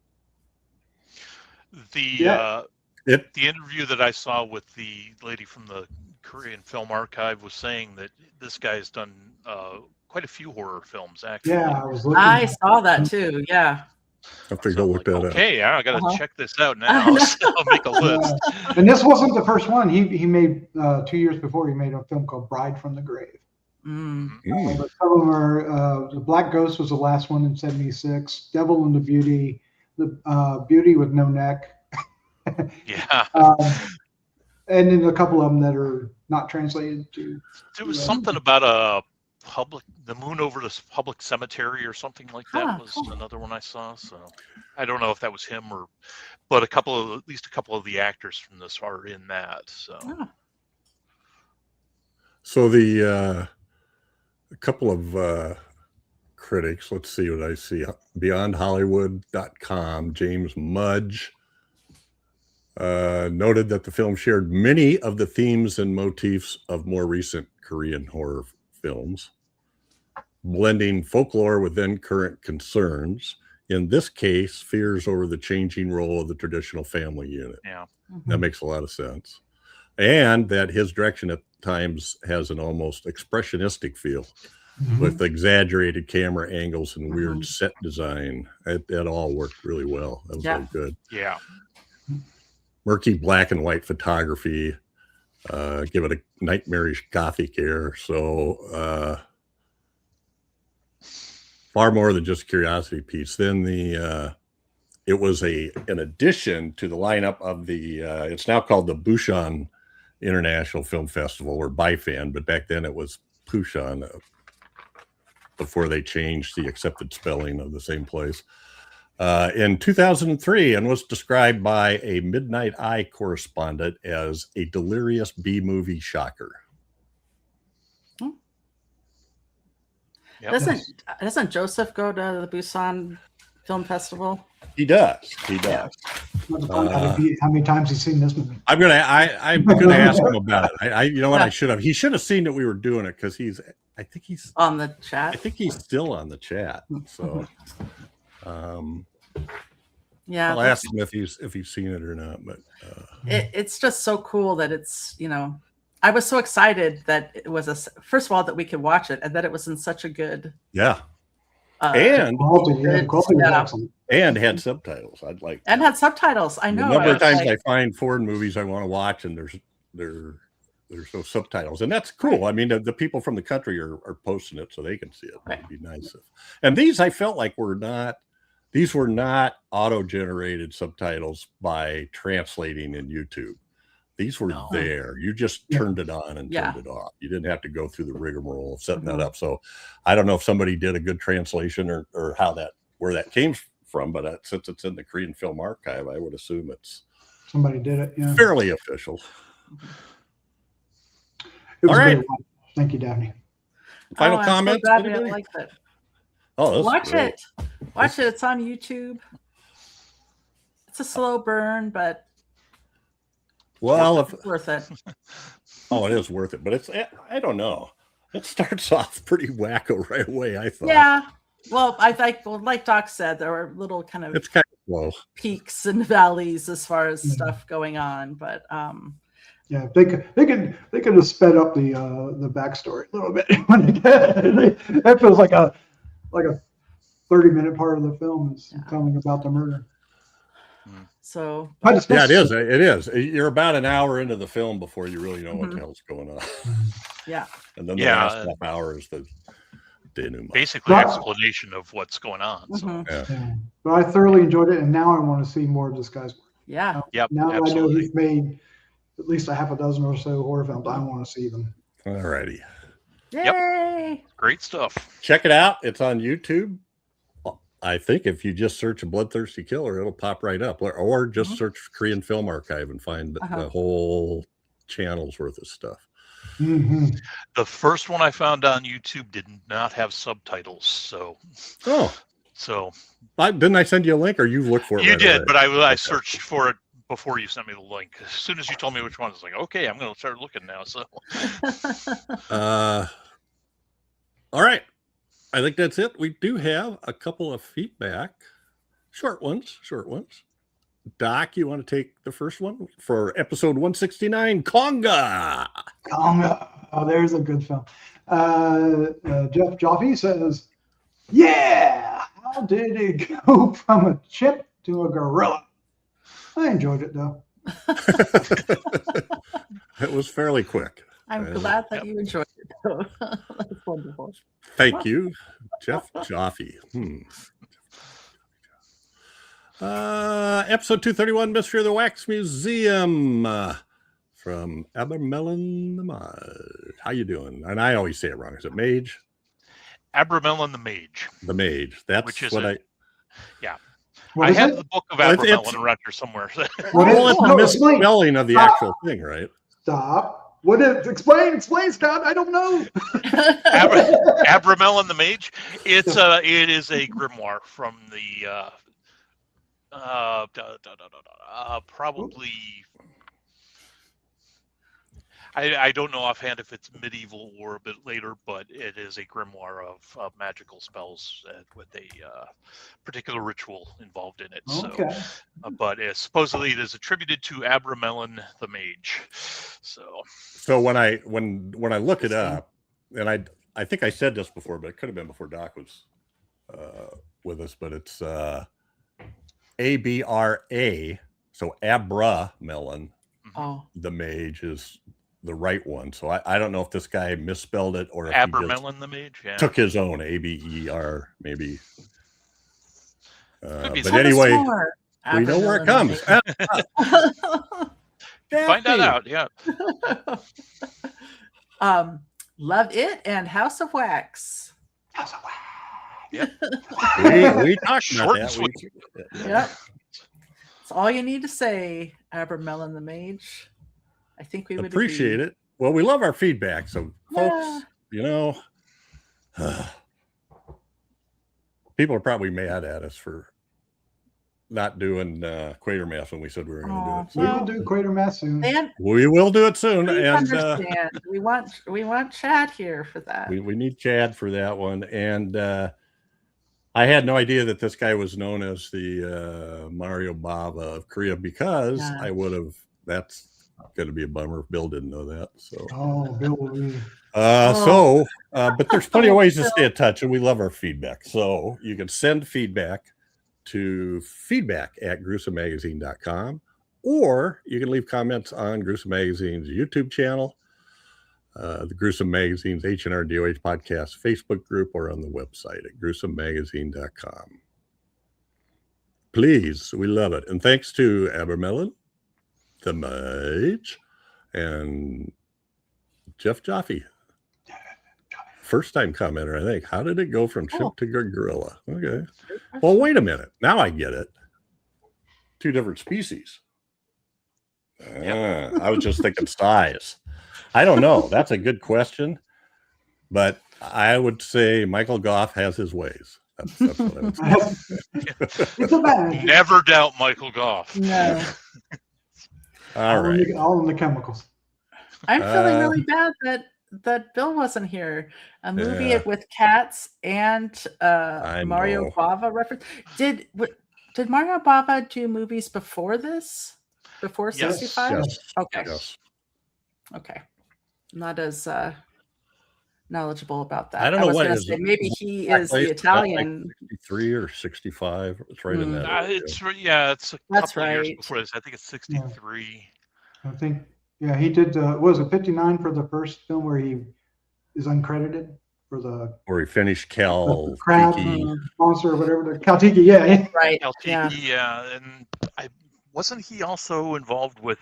The interview that I saw with the lady from the Korean Film Archive was saying that this guy's done quite a few horror films, actually. Yeah, I saw that too. Yeah. I have to go look that up. Okay, I got to check this out now. So I'll make a list. And this wasn't the first one. He made 2 years before. He made a film called Bride from the Grave. But some of them are The Black Ghost was the last one in '76. Devil and the Beauty, the Beauty with No Neck. Yeah. And then a couple of them that are not translated to. There was something about the moon over the public cemetery or something like that was another one I saw. So I don't know if that was him but at least a couple of the actors from this are in that. So a couple of critics, let's see what I see. BeyondHollywood.com, James Mudge noted that the film shared many of the themes and motifs of more recent Korean horror films, blending folklore with then current concerns. In this case, fears over the changing role of the traditional family unit. Yeah. That makes a lot of sense. And that his direction at times has an almost expressionistic feel with exaggerated camera angles and weird set design. That all worked really well. That was all good. Yeah. Murky black and white photography, give it a nightmarish gothic air. So far more than just a curiosity piece. Then it was an addition to the lineup of it's now called the Busan International Film Festival, or BIFAN, but back then it was Busan, before they changed the accepted spelling of the same place. In 2003, and was described by a Midnight Eye correspondent as a delirious B-movie shocker. Yep. Doesn't Joseph go to the Busan Film Festival? He does. How many times he's seen this movie? I'm gonna ask him about it. You know what? I should have. He should have seen that we were doing it, because I think he's on the chat. I think he's still on the chat. So, yeah, I'll ask him if he's seen it or not. But it's just so cool that it's I was so excited that it was first of all that we could watch it, and that it was in such a good and quality and had subtitles. Had subtitles. I know. The number of times I find foreign movies I want to watch, and there's no subtitles, and that's cool. I mean, the people from the country are posting it so they can see it. It'd be nice. And these, I felt like, were not auto-generated subtitles by translating in YouTube. These were there. You just turned it on and turned it off. You didn't have to go through the rigmarole of setting that up. So I don't know if somebody did a good translation or where that came from, but since it's in the Korean Film Archive, I would assume somebody did it. Yeah, fairly official. It was great. Thank you, Daphne. Final comments? So glad I liked it. Watch great. it. Watch it. It's on YouTube. It's a slow burn, but it's worth it. It is worth it, but I don't know. It starts off pretty wacko right away, I thought. Yeah. Well, like Doc said, there are little kind of slow peaks and valleys as far as stuff going on, but yeah, they could have sped up the backstory a little bit. That feels like a 30-minute part of the film is telling about the murder. So, But it's Yeah, it is. necessary. It is. You're about an hour into the film before you really know what the hell's going on. Yeah. And then the last half hour is the denouement. Basically, explanation of what's going on. So. Yeah. But I thoroughly enjoyed it, and now I want to see more of this guy's work. Yeah. Yep. Now that Absolutely. I know he's made at least a half a dozen or so horror films, I want to see them. All righty. Yay! Great stuff. Check it out. It's on YouTube. I think if you just search a Bloodthirsty Killer, it'll pop right up. Or just search Korean Film Archive and find the whole channel's worth of stuff. The first one I found on YouTube did not have subtitles. So didn't I send you a link, or you looked for it? You right did, away? but I searched for it before you sent me the link. As soon as you told me which one, I was like, okay, I'm going to start looking now. So, all right. I think that's it. We do have a couple of feedback, short ones. Doc, you want to take the first one for episode 169, Conga? Conga. Oh, there's a good film. Jeff Joffe says, yeah, how did it go from a chimp to a gorilla? I enjoyed it, though. It was fairly quick. I'm glad that you enjoyed it, though. That's wonderful. Thank you, Jeff Joffe. Episode 231, Mystery of the Wax Museum, from Abermelin the Maid. How you doing? And I always say it wrong. Is it Mage? Abramelin the Mage. The Mage. That's what I have the book of Abramelin around here somewhere. Well, it's the misspelling of the actual thing, right? Stop. What is explain, Scott? I don't know. Abramelin the Mage. It is a grimoire from the probably. I don't know offhand if it's medieval or a bit later, but it is a grimoire of magical spells with a particular ritual involved in it. Okay. So, but supposedly it is attributed to Abramelin the Mage. So when I look it up, and I think I said this before, but it could have been before Doc was with us, but it's ABRA, so Abramelin. The Mage is the right one. So I don't know if this guy misspelled it or if Abramelin the Mage took his own ABER maybe. But anyway, we know where it comes. Find that out, yeah. Love It and House of Wax. House of Wax. Yep. we talked about that. Yep. That's all you need to say, Abramelin the Mage. I think we would appreciate it. Well, we love our feedback. So, folks, people are probably mad at us for not doing Quatermass when we said we were going to do it. So we will do Quatermass soon. We will do it soon. And understand. We want Chad here for that. We need Chad for that one. And I had no idea that this guy was known as the Mario Bava of Korea because I would have. That's going to be a bummer if Bill didn't know that. So, Bill. But there's plenty of ways to stay in touch, and we love our feedback. So you can send feedback to feedback@gruesomemagazine.com, or you can leave comments on Gruesome Magazine's YouTube channel, the Gruesome Magazine's H&R DOH podcast Facebook group, or on the website at gruesomemagazine.com. Please, we love it. And thanks to Abermelin, the Mage, and Jeff Joffe. First time commenter, I think. How did it go from chimp to gorilla? Okay. Well, wait a minute. Now I get it. Two different species. I was just thinking size. I don't know. That's a good question. But I would say Michael Goff has his ways. That's what I would say. It's a bad. Never doubt Michael Goff. No. All right. All in the chemicals. I'm feeling really bad that Bill wasn't here. A movie with cats and Mario Bava reference. Did Mario Bava do movies before this? Before 65? Yes. Okay. Yes. Okay. Not as knowledgeable about that. I don't know was what gonna is say it. maybe he Black is Lace, the is that like Italian. 63 or 65. It's right in that. area. It's yeah, it's a That's couple of years right. before this. I think it's 63. I think, yeah, he did. Was it 59 for the first film where he is uncredited for the Where he finished Cal crab Tiki. monster or whatever, the Kaltiki? Yeah, Right. LTE, Yeah. and wasn't he also involved with?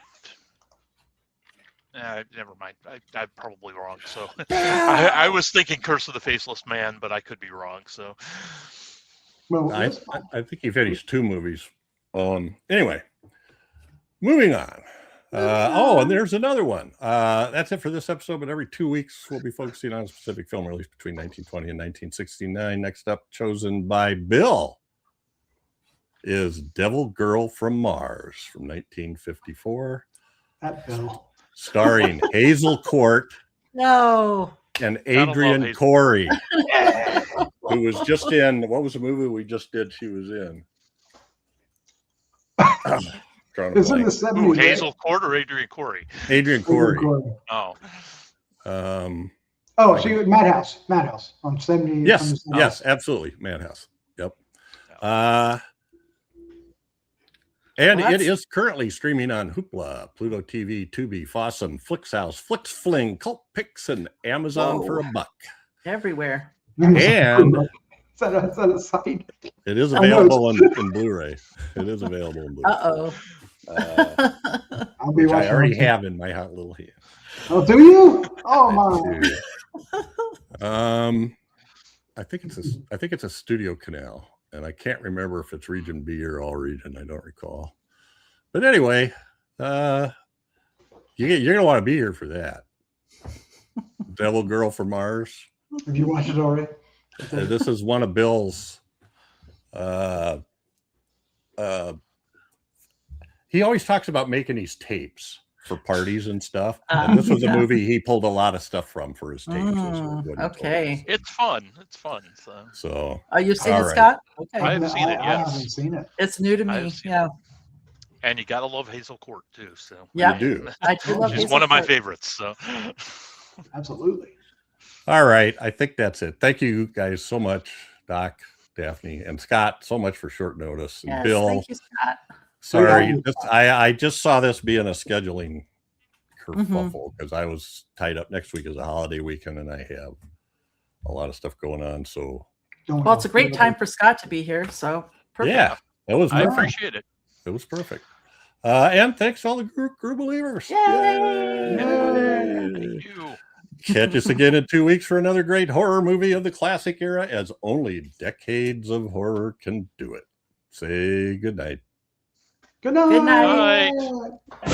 Never mind. I'm probably wrong. So I was thinking Curse of the Faceless Man, but I could be wrong. So well, I think he finished 2 movies. Anyway, moving on. And there's another one. That's it for this episode, but every 2 weeks we'll be focusing on a specific film released between 1920 and 1969. Next up, chosen by Bill, is Devil Girl from Mars from 1954. that Bill. Starring Hazel Court No. and Gotta love Adrian Hazel. Corey, who was just in, what was the movie we just did she was in? Drawing a It's in the blank. 70s. Ooh, right? Hazel Court or Adrian Corey? Adrian Corey. Oh, Oh, she was Madhouse on 70. Yes, on the yes, absolutely. Madhouse. Yep. And Well, it is currently streaming on Hoopla, Pluto TV, Tubi, Fossum, Flixhouse, FlixFling, Cult Pix, and Amazon for $1. Everywhere. And is that a site? it is available in Blu-ray. It is available in Blu-ray. Uh-oh. I'll be Which I watching. already it. have in my hot little hand. Oh, do you? Oh my! I think it's a Studio Canal, and I can't remember if it's Region B or All Region. I don't recall. But anyway, you're gonna want to be here for that. Devil Girl from Mars. Have you watched it already? This is one of Bill's. He always talks about making these tapes for parties and stuff. And this was a movie he pulled a lot of stuff from for his tapes. Okay. it's fun. It's fun. So Oh, you've seen All it, right. Scott? Okay. I haven't seen it, I yes. haven't seen it. It's new to me. I've seen Yeah. And you gotta love Hazel Court too. So Yeah. you do. I do love She's Hazel one of my Court. favorites. So Absolutely. All right. I think that's it. Thank you guys so much, Doc, Daphne, and Scott, so much for short notice. And Yes, Bill, thank you, Scott. sorry. I just saw this being a scheduling kerfuffle because I was tied up. Next week is a holiday weekend, and I have a lot of stuff going on. So Well, it's a great time for Scott to be here. So perfect. yeah, it was I perfect. appreciate it. It was perfect. And thanks to all the group believers. Yay! Thank you. Catch us again in 2 weeks for another great horror movie of the classic era, as only decades of horror can do it. Say good night. Good night. Good night. Bye.